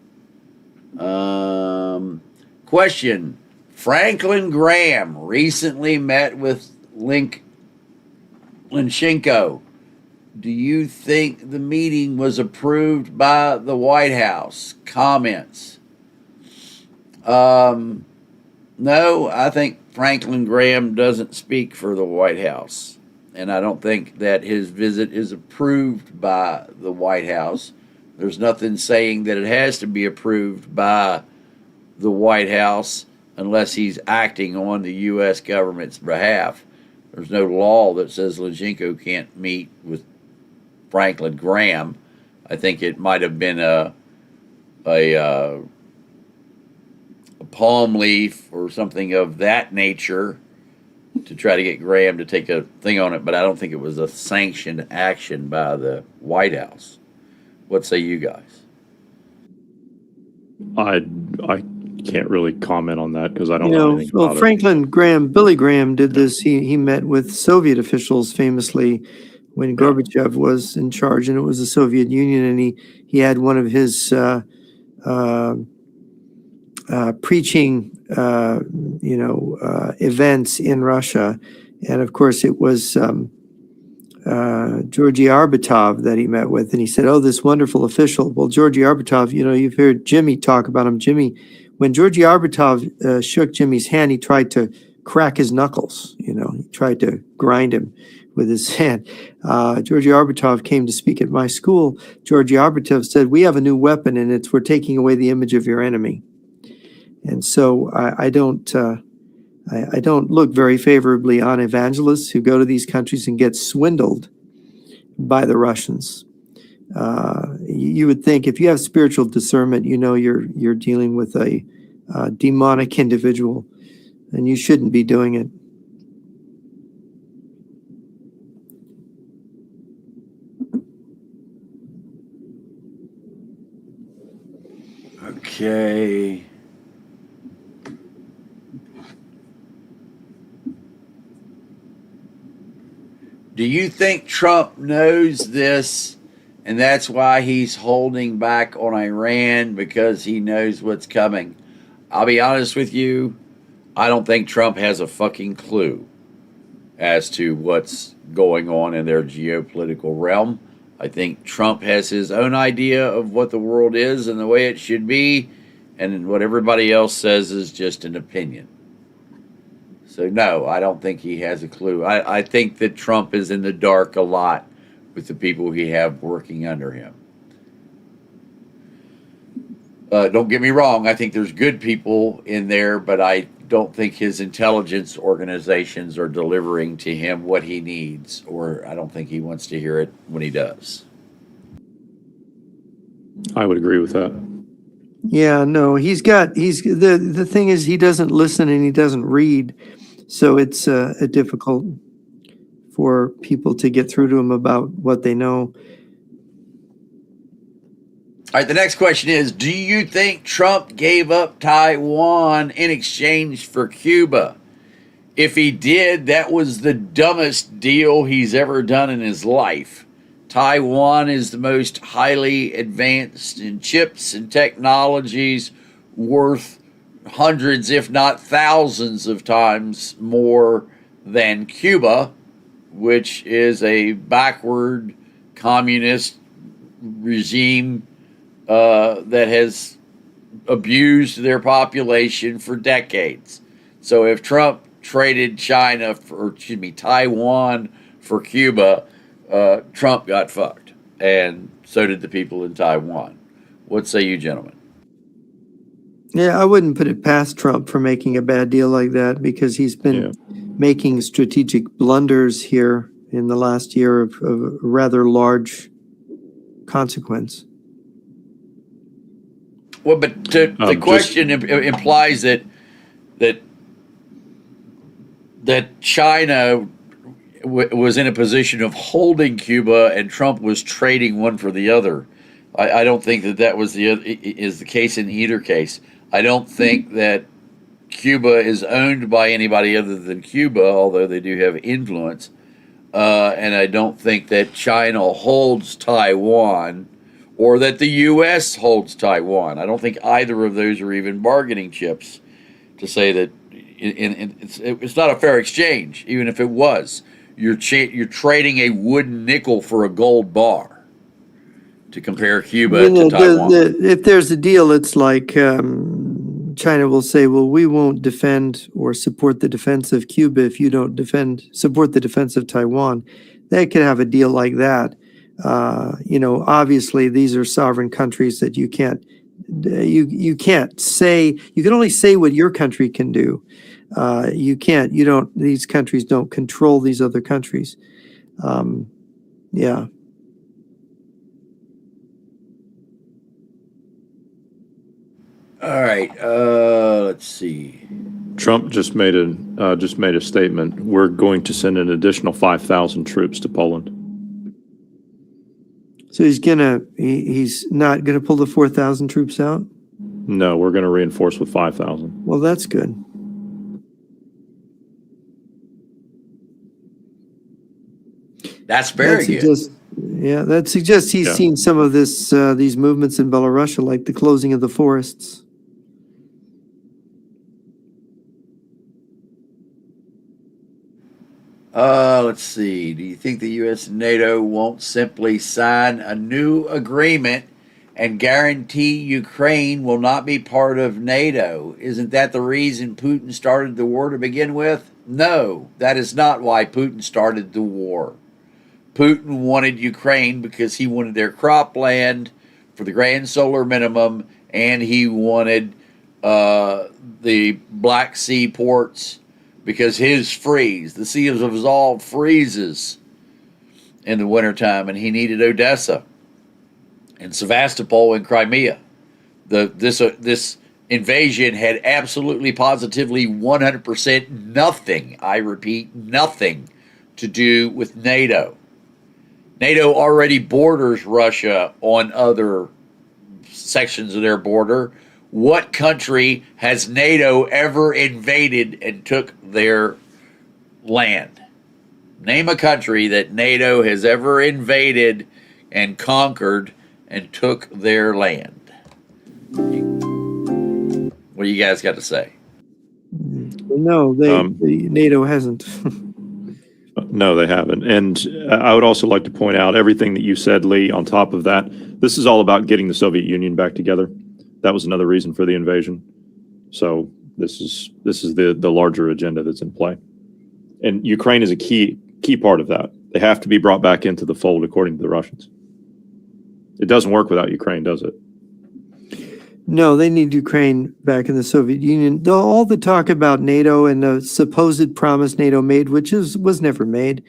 Question. Franklin Graham recently met with Lynchенko. Do you think the meeting was approved by the White House? Comments. No, I think Franklin Graham doesn't speak for the White House. And I don't think that his visit is approved by the White House. There's nothing saying that it has to be approved by the White House unless he's acting on the U.S. government's behalf. There's no law that says Lynchенko can't meet with Franklin Graham. I think it might have been a palm leaf or something of that nature to try to get Graham to take a thing on it, but I don't think it was a sanctioned action by the White House. What say you guys? I can't really comment on that because I don't know anything about Franklin Graham, Billy Graham did this. He met with Soviet officials famously when Gorbachev was in charge, and it was the Soviet Union, and he had one of his preaching events in Russia, and of course it was Georgy Arbatov that he met with, and he said, "Oh, this wonderful official." Well, Georgy Arbatov, you've heard Jimmy talk about him. When Georgy Arbatov shook Jimmy's hand, he tried to crack his knuckles. He tried to grind him with his hand. Georgy Arbatov came to speak at my school. Georgy Arbatov said, "We have a new weapon, and we're taking away the image of your enemy." And so I don't look very favorably on evangelists who go to these countries and get swindled by the Russians. You would think if you have spiritual discernment, you're dealing with a demonic individual, and you shouldn't be doing it. Okay. Do you think Trump knows this, and that's why he's holding back on Iran, because he knows what's coming? I'll be honest with you, I don't think Trump has a fucking clue as to what's going on in their geopolitical realm. I think Trump has his own idea of what the world is and the way it should be, and what everybody else says is just an opinion. So no, I don't think he has a clue. I think that Trump is in the dark a lot with the people he have working under him. Don't get me wrong, I think there's good people in there, but I don't think his intelligence organizations are delivering to him what he needs, or I don't think he wants to hear it when he does. I would agree with that. Yeah, no, the thing is he doesn't listen and he doesn't read. So it's difficult for people to get through to him about what they know. All right, the next question is, do you think Trump gave up Taiwan in exchange for Cuba? If he did, that was the dumbest deal he's ever done in his life. Taiwan is the most highly advanced in chips and technologies, worth hundreds, if not thousands of times more than Cuba, which is a backward communist regime that has abused their population for decades. So if Trump traded Taiwan for Cuba, Trump got fucked, and so did the people in Taiwan. What say you, gentlemen? Yeah, I wouldn't put it past Trump for making a bad deal like that, because he's been making strategic blunders here in the last year of rather large consequence. Well, but the question implies that China was in a position of holding Cuba and Trump was trading one for the other. I don't think that was is the case in either case. I don't think that Cuba is owned by anybody other than Cuba, although they do have influence. And I don't think that China holds Taiwan or that the U.S. holds Taiwan. I don't think either of those are even bargaining chips to say that it's not a fair exchange, even if it was. You're trading a wooden nickel for a gold bar to compare Cuba to Taiwan. If there's a deal, it's like China will say, well, we won't defend or support the defense of Cuba if you don't support the defense of Taiwan. They could have a deal like that. Obviously these are sovereign countries that you can't say, you can only say what your country can do. These countries don't control these other countries. Yeah. All right. Let's see. Trump just made a statement. We're going to send an additional 5,000 troops to Poland. So he's not gonna pull the 4,000 troops out? No, we're going to reinforce with 5,000. Well, that's good. That's very good. That suggests he's seen some of these movements in Belarus, like the closing of the forests. Let's see. Do you think the U.S. and NATO won't simply sign a new agreement and guarantee Ukraine will not be part of NATO? Isn't that the reason Putin started the war to begin with? No, that is not why Putin started the war. Putin wanted Ukraine because he wanted their cropland for the grand solar minimum, and he wanted the Black Sea ports because the Sea of Azov freezes in the wintertime, and he needed Odessa and Sevastopol and Crimea. This invasion had absolutely, positively, 100% nothing, I repeat, nothing to do with NATO. NATO already borders Russia on other sections of their border. What country has NATO ever invaded and took their land? Name a country that NATO has ever invaded and conquered and took their land. What do you guys got to say? No, NATO hasn't. No, they haven't. And I would also like to point out everything that you said, Lee, on top of that. This is all about getting the Soviet Union back together. That was another reason for the invasion. So this is the larger agenda that's in play. And Ukraine is a key part of that. They have to be brought back into the fold, according to the Russians. It doesn't work without Ukraine, does it? No, they need Ukraine back in the Soviet Union. All the talk about NATO and the supposed promise NATO made, which was never made,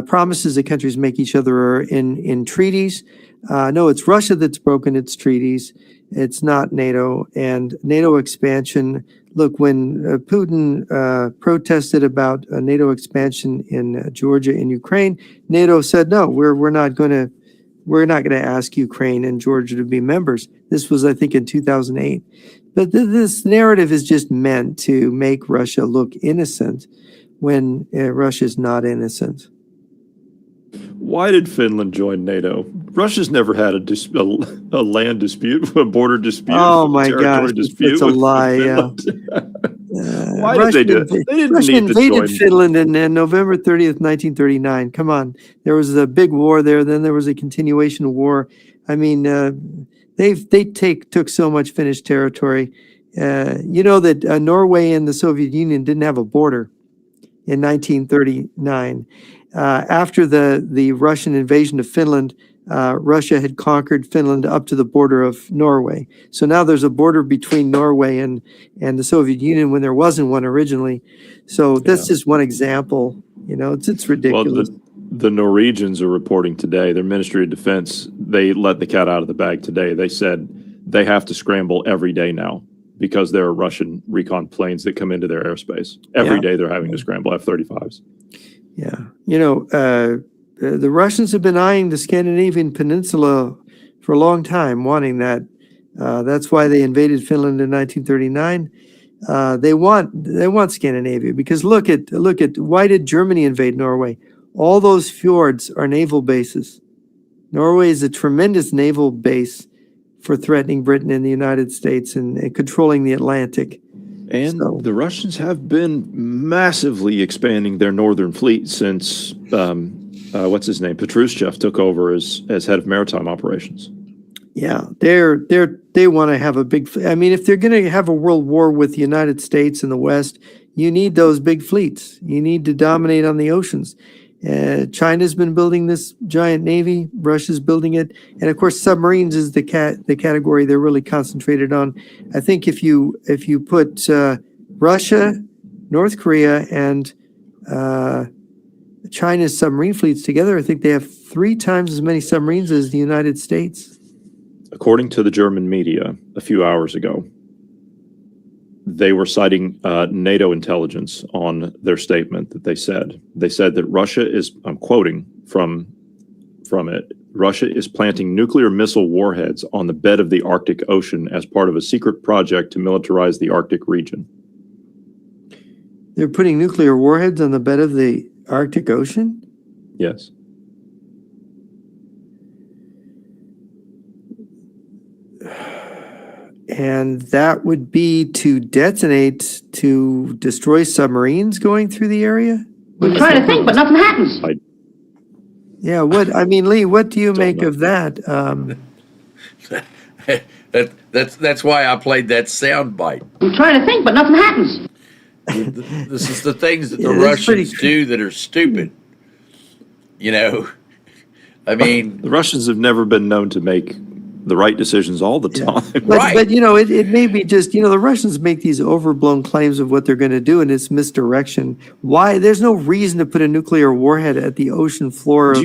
promises that countries make each other are in treaties. No, it's Russia that's broken its treaties. It's not NATO. And NATO expansion, look, when Putin protested about NATO expansion in Georgia and Ukraine, NATO said, no, we're not going to ask Ukraine and Georgia to be members. This was, I think, in 2008. But this narrative is just meant to make Russia look innocent when Russia's not innocent. Why did Finland join NATO? Russia's never had a land dispute, a border dispute. Oh my gosh, it's a lie. Yeah. Why did they do it? They didn't Russia need to invaded join. Finland in November 30th, 1939. Come on. There was a big war there. Then there was a continuation of war. I mean, they took so much Finnish territory. You know that Norway and the Soviet Union didn't have a border in 1939. After the Russian invasion of Finland, Russia had conquered Finland up to the border of Norway. So now there's a border between Norway and the Soviet Union when there wasn't one originally. So that's just one example. You know, it's ridiculous. Well, the Norwegians are reporting today, their Ministry of Defense, they let the cat out of the bag today. They said they have to scramble every day now because there are Russian recon planes that come into their airspace. Every day they're having to scramble F-35s. Yeah. You know, the Russians have been eyeing the Scandinavian peninsula for a long time wanting that. That's why they invaded Finland in 1939. They want Scandinavia because look at why did Germany invade Norway? All those fjords are naval bases. Norway is a tremendous naval base for threatening Britain and the United States and controlling the Atlantic. And the Russians have been massively expanding their northern fleet since what's his name, Patrushev took over as head of maritime operations. Yeah, they want to have a big. I mean, if they're going to have a world war with the United States and the West, you need those big fleets. You need to dominate on the oceans. China's been building this giant navy. Russia's building it, and of course, submarines is the category they're really concentrated on. I think if you put Russia, North Korea, and China's submarine fleets together, I think they have 3 times as many submarines as the United States. According to the German media a few hours ago, they were citing NATO intelligence on their statement that they said that Russia is, I'm quoting from it, Russia is planting nuclear missile warheads on the bed of the Arctic Ocean as part of a secret project to militarize the Arctic region. They're putting nuclear warheads on the bed of the Arctic Ocean? Yes. And that would be to detonate, to destroy submarines going through the area? I'm trying to think, but nothing happens. Yeah, Lee, what do you make of that? That's why I played that sound bite. I'm trying to think, but nothing happens. This is the things that the that's pretty Russians do that are stupid. You know, I mean, the Russians have never been known to make the right decisions all the time. Right. But it may be just, the Russians make these overblown claims of what they're going to do, and it's misdirection. Why? There's no reason to put a nuclear warhead at the ocean floor of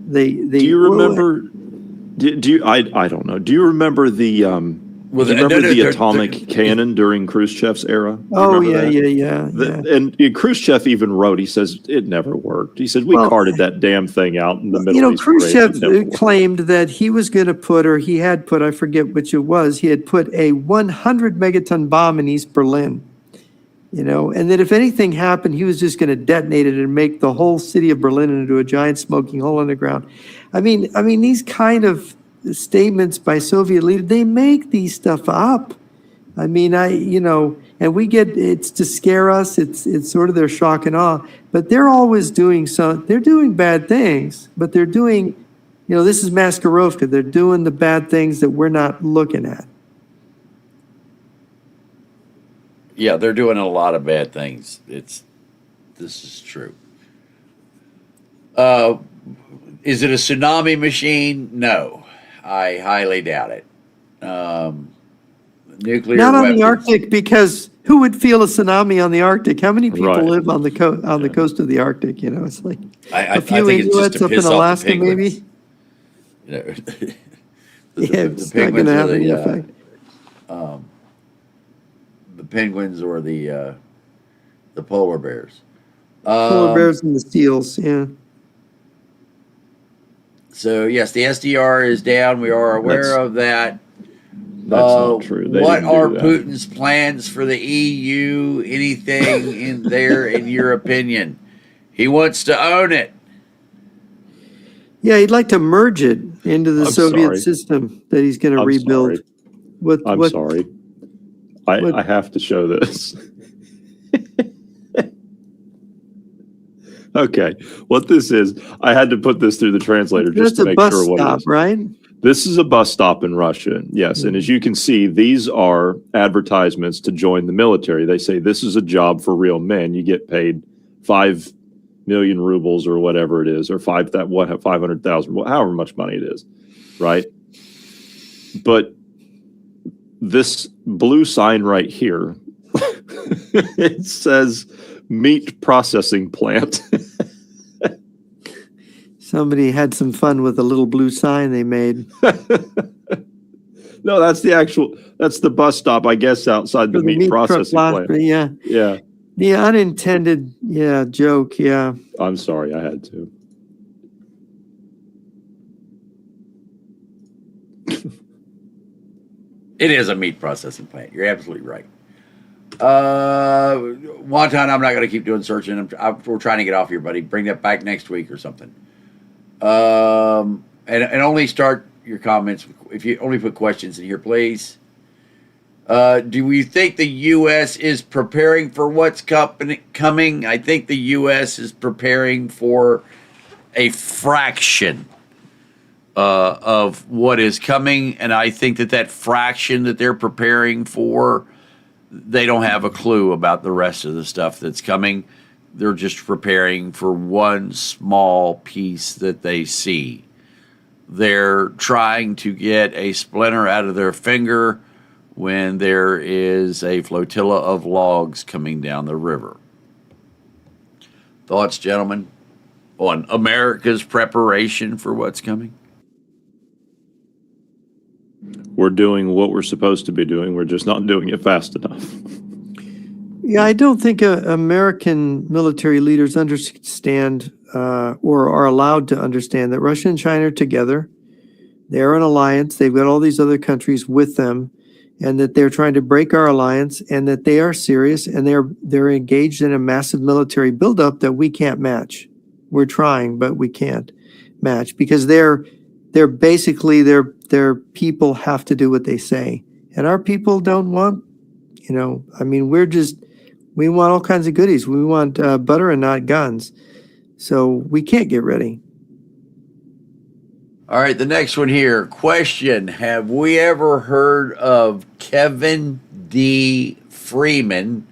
the. Do you remember? I don't know. Do you remember the atomic cannon during Khrushchev's era? Oh yeah. And Khrushchev even wrote. He says it never worked. He said we carted that damn thing out in the Middle East. Khrushchev claimed that he was going to put, or he had put, I forget which it was. He had put a 100 megaton bomb in East Berlin. And that if anything happened, he was just going to detonate it and make the whole city of Berlin into a giant smoking hole in the ground. I mean, these kind of statements by Soviet leaders, they make these stuff up. I mean, and we get, it's to scare us. It's sort of their shock and awe, but they're always doing they're doing bad things, but they're doing, this is Maskirovka. They're doing the bad things that we're not looking at. yeah, they're doing a lot of bad things. This is true. Is it a tsunami machine? No, I highly doubt it. Nuclear Not on weapons. the Arctic, because who would feel a tsunami on the Arctic? How many people Right. live on the coast of the Arctic? It's like I a few think it's just Inuits to up in piss off the Alaska, penguins. maybe. It's not going penguins to or have any effect. The penguins or the polar bears. Polar bears and the seals, yeah. So yes, the SDR is down. We are aware That's- of that. That's not true. They What didn't do are that. Putin's plans for the EU? Anything in there, in your opinion? He wants to own it. Yeah, he'd like to merge it into the I'm Soviet sorry. system that he's going to I'm rebuild. sorry. I'm sorry. what- I have to show this. Okay, what this is, I had to put this through the translator just That's to a make bus sure what it stop, is. right? This is a bus stop in Russia, yes. And as you can see, these are advertisements to join the military. They say this is a job for real men. You get paid 5 million rubles or whatever it is, or 500,000, however much money it is, right? But this blue sign right here, it says meat processing plant. Somebody had some fun with a little blue sign they made. No, that's the bus stop, I guess, outside the For meat truck processing lot, plant. yeah. Yeah, The unintended, joke, yeah. I'm sorry, I had to. It is a meat processing plant. You're absolutely right. Wonton, I'm not going to keep doing searching. We're trying to get off here, buddy. Bring that back next week or something. And only start your comments if you only put questions in here, please. Do we think the U.S. is preparing for what's coming? I think the U.S. is preparing for a fraction of what is coming, and I think that fraction that they're preparing for, they don't have a clue about the rest of the stuff that's coming. They're just preparing for one small piece that they see. They're trying to get a splinter out of their finger when there is a flotilla of logs coming down the river. Thoughts, gentlemen, on America's preparation for what's coming? We're doing what we're supposed to be doing. We're just not doing it fast enough. Yeah, I don't think American military leaders understand or are allowed to understand that Russia and China are together. They're an alliance. They've got all these other countries with them, and that they're trying to break our alliance, and that they are serious, and they're engaged in a massive military buildup that we can't match. We're trying, but we can't match because they're basically their people have to do what they say, and our people don't want. I mean, we want all kinds of goodies. We want butter and not guns. So we can't get ready. All right, the next one here. Question: have we ever heard of Kevin D. Freeman,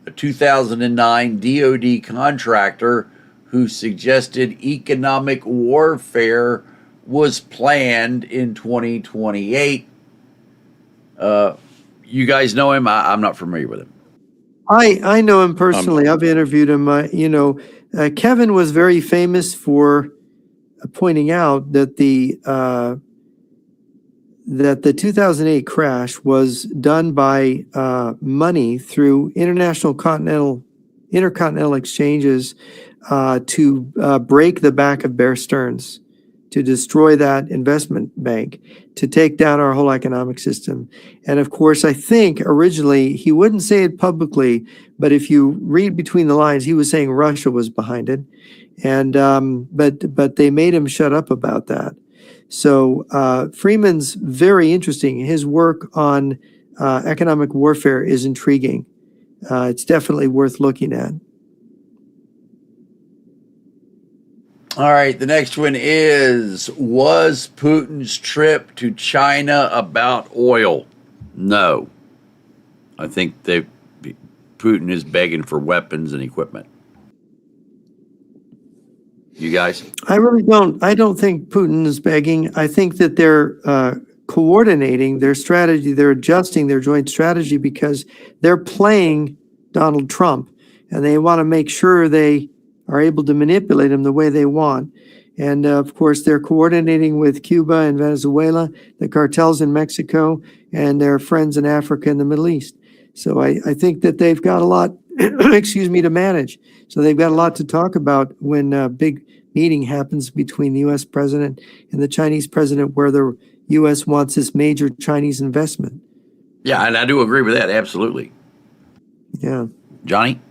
a 2009 DoD contractor who suggested economic warfare was planned in 2028? You guys know him? I'm not familiar with him. I know him personally. I've interviewed him. Kevin was very famous for pointing out that the 2008 crash was done by money through intercontinental exchanges to break the back of Bear Stearns, to destroy that investment bank, to take down our whole economic system. And of course, I think originally he wouldn't say it publicly, but if you read between the lines, he was saying Russia was behind it. And but they made him shut up about that. So Freeman's very interesting. His work on economic warfare is intriguing. It's definitely worth looking at. All right, the next one was Putin's trip to China about oil? No. I think Putin is begging for weapons and equipment. You guys? I don't think Putin is begging. I think that they're coordinating their strategy. They're adjusting their joint strategy because they're playing Donald Trump, and they want to make sure they are able to manipulate him the way they want. And of course, they're coordinating with Cuba and Venezuela, the cartels in Mexico, and their friends in Africa and the Middle East. So I think that they've got a lot, to manage. So they've got a lot to talk about when a big meeting happens between the U.S. president and the Chinese president, where the U.S. wants this major Chinese investment. Yeah, and I do agree with that. Absolutely. Yeah. Johnny?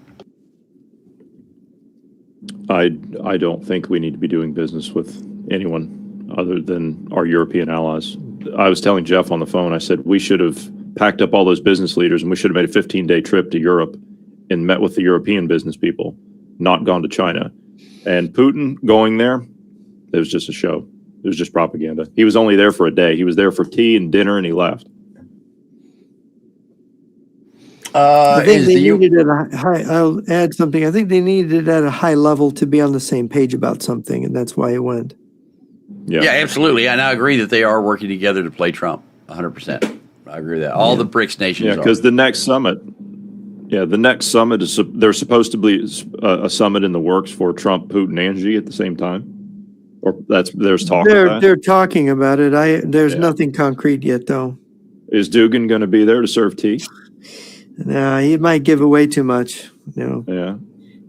I don't think we need to be doing business with anyone other than our European allies. I was telling Jeff on the phone, I said we should have packed up all those business leaders and we should have made a 15-day trip to Europe and met with the European business people, not gone to China. And Putin going there, it was just a show. It was just propaganda. He was only there for a day. He was there for tea and dinner and he left. I think they needed it at a high. I'll add something. I think they needed it at a high level to be on the same page about something, and that's why it went. Yeah, absolutely. And I agree that they are working together to play Trump. 100%. I agree with that. All the BRICS nations. Yeah, because the next summit is there's supposed to be a summit in the works for Trump, Putin, and Xi at the same time. Or there's talk of that. They're talking about it. There's nothing concrete yet, though. Is Dugan going to be there to serve tea? No, he might give away too much. Yeah.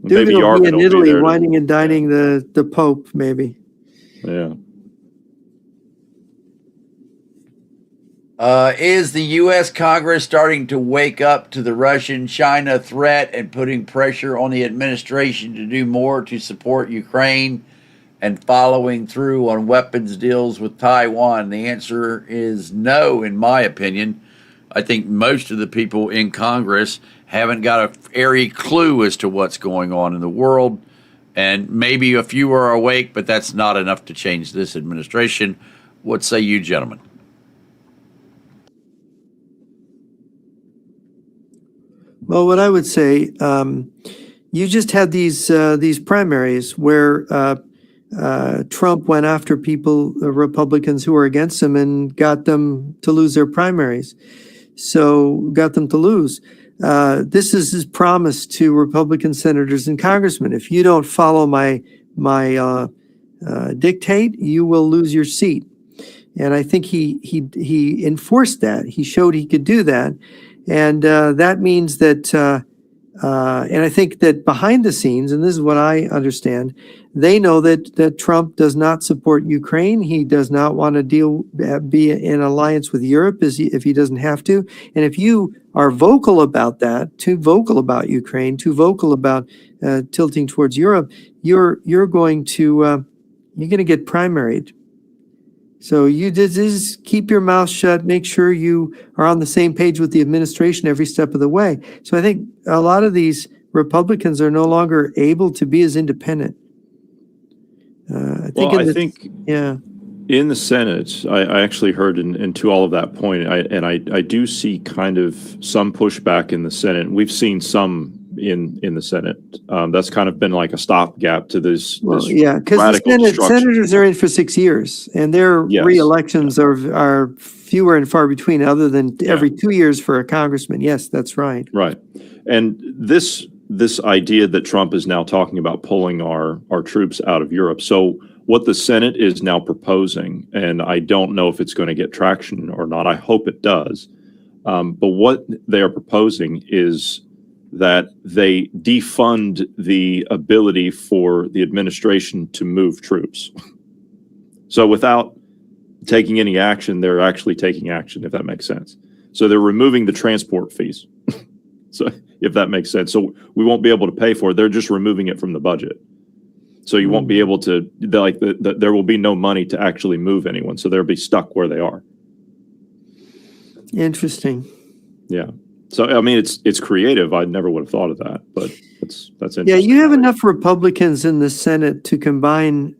Dugan will be in Italy whining and dining the Pope, maybe. Yeah. Is the U.S. Congress starting to wake up to the Russian-China threat and putting pressure on the administration to do more to support Ukraine and following through on weapons deals with Taiwan? The answer is no, in my opinion. I think most of the people in Congress haven't got a airy clue as to what's going on in the world, and maybe a few are awake, but that's not enough to change this administration. What say you, gentlemen? Well, what I would say, you just had these primaries where Trump went after people, Republicans who were against him, and got them to lose their primaries. So got them to lose. This is his promise to Republican senators and congressmen. If you don't follow my dictate, you will lose your seat. And I think he enforced that. He showed he could do that. And that means that, and I think that behind the scenes, and this is what I understand, they know that Trump does not support Ukraine. He does not want to be in alliance with Europe if he doesn't have to. And if you are vocal about that, too vocal about Ukraine, too vocal about tilting towards Europe, you're going to get primaried. So you just keep your mouth shut, make sure you are on the same page with the administration every step of the way. So I think a lot of these Republicans are no longer able to be as independent. I think in the Senate, I actually heard, and to all of that point, I do see kind of some pushback in the Senate. We've seen some in the Senate. That's kind of been like a stopgap to this. Because the senators are in for 6 years, and their re-elections are fewer and far between, other than every 2 years for a congressman. Yes, that's right. Right, and this idea that Trump is now talking about pulling our troops out of Europe. So what the Senate is now proposing, and I don't know if it's going to get traction or not. I hope it does. But what they are proposing is that they defund the ability for the administration to move troops. So without taking any action, they're actually taking action, if that makes sense. So they're removing the transport fees. So if that makes sense. So we won't be able to pay for it. They're just removing it from the budget. So you won't be able to, there will be no money to actually move anyone. So they'll be stuck where they are. Interesting. Yeah. So, I mean, it's creative. I never would have thought of that, but that's interesting. Yeah, you have enough Republicans in the Senate to combine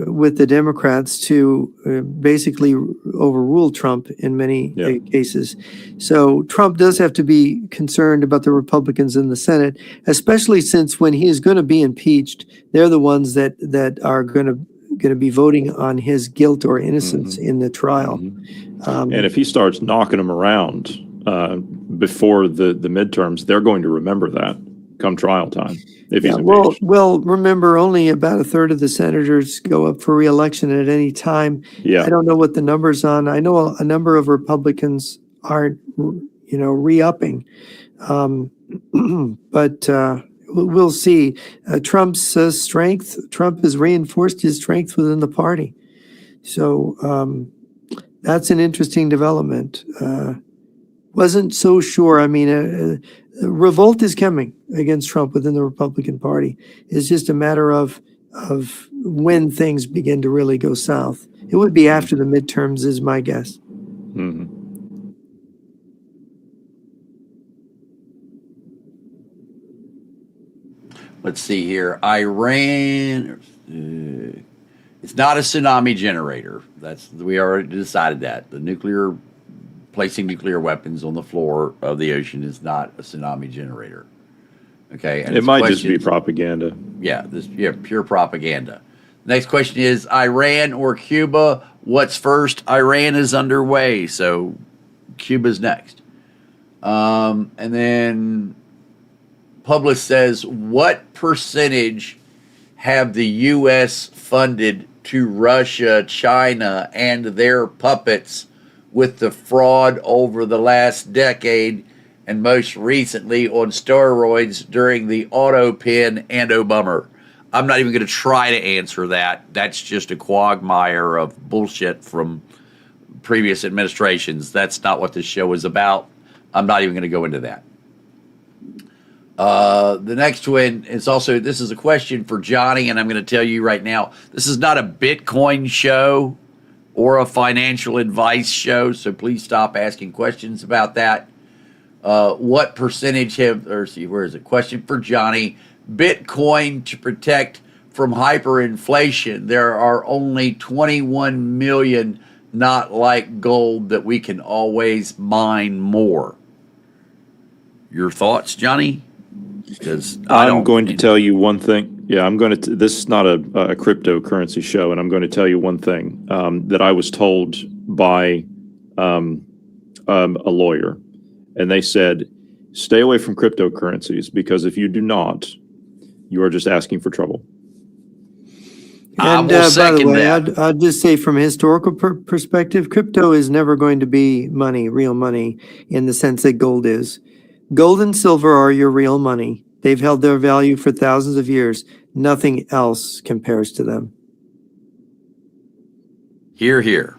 with the Democrats to basically overrule Trump in many cases. So Trump does have to be concerned about the Republicans in the Senate, especially since when he is going to be impeached, they're the ones that are going to be voting on his guilt or innocence in the trial. And if he starts knocking them around before the midterms, they're going to remember that come trial time. If he's impeached. Well, remember, only about a third of the senators go up for re-election at any time. Yeah. I don't know what the number's on. I know a number of Republicans aren't, re-upping. But we'll see. Trump's strength, Trump has reinforced his strength within the party. So that's an interesting development. Wasn't so sure. I mean, revolt is coming against Trump within the Republican Party. It's just a matter of when things begin to really go south. It would be after the midterms, is my guess. Let's see here. Iran. It's not a tsunami generator. We already decided that. Placing nuclear weapons on the floor of the ocean is not a tsunami generator. Okay. And it might just be propaganda. Yeah, pure propaganda. Next question is Iran or Cuba? What's first? Iran is underway, so Cuba's next. And then Public says, what percentage have the U.S. funded to Russia, China, and their puppets with the fraud over the last decade, and most recently on steroids during the auto pen and Obama? I'm not even going to try to answer that. That's just a quagmire of bullshit from previous administrations. That's not what this show is about. I'm not even going to go into that. The next one is also, this is a question for Johnny, and I'm going to tell you right now, this is not a Bitcoin show or a financial advice show, so please stop asking questions about that. What percentage where is it? Question for Johnny. Bitcoin to protect from hyperinflation. There are only 21 million, not like gold, that we can always mine more. Your thoughts, Johnny? Because I'm going to tell you one thing. Yeah, I'm going to. This is not a cryptocurrency show, and I'm going to tell you one thing that I was told by a lawyer, and they said, "Stay away from cryptocurrencies because if you do not, you are just asking for trouble." And by the way, I'd just say from a historical perspective, crypto is never going to be money, real money, in the sense that gold is. Gold and silver are your real money. They've held their value for thousands of years. Nothing else compares to them. Hear, hear.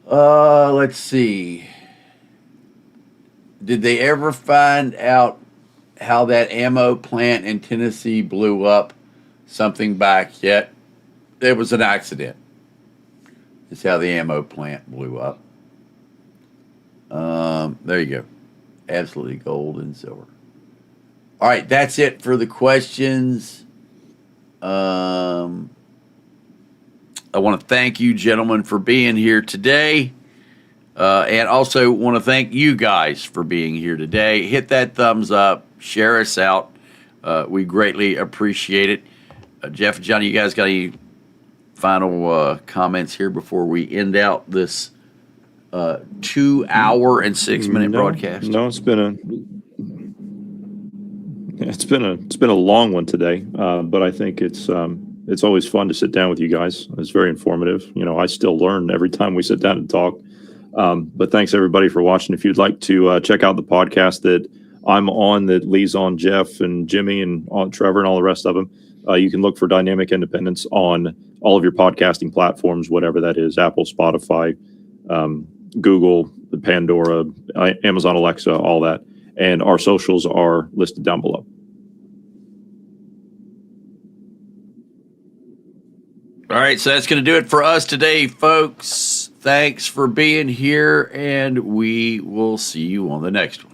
Let's see. Did they ever find out how that ammo plant in Tennessee blew up? Something back yet? It was an accident. It's how the ammo plant blew up. There you go. Absolutely gold and silver. All right, that's it for the questions. I want to thank you, gentlemen, for being here today. And also want to thank you guys for being here today. Hit that thumbs up. Share us out. We greatly appreciate it. Jeff and Johnny, you guys got any final comments here before we end out this 2 hour and 6 minute broadcast? No, it's been a long one today, but I think it's always fun to sit down with you guys. It's very informative. You know, I still learn every time we sit down and talk. But thanks everybody for watching. If you'd like to check out the podcast that I'm on, that Lee's on, Jeff and Jimmy and Trevor and all the rest of them, you can look for Dynamic Independence on all of your podcasting platforms, whatever that is: Apple, Spotify, Google, Pandora, Amazon Alexa, all that. And our socials are listed down below. All right, so that's going to do it for us today, folks. Thanks for being here, and we will see you on the next one.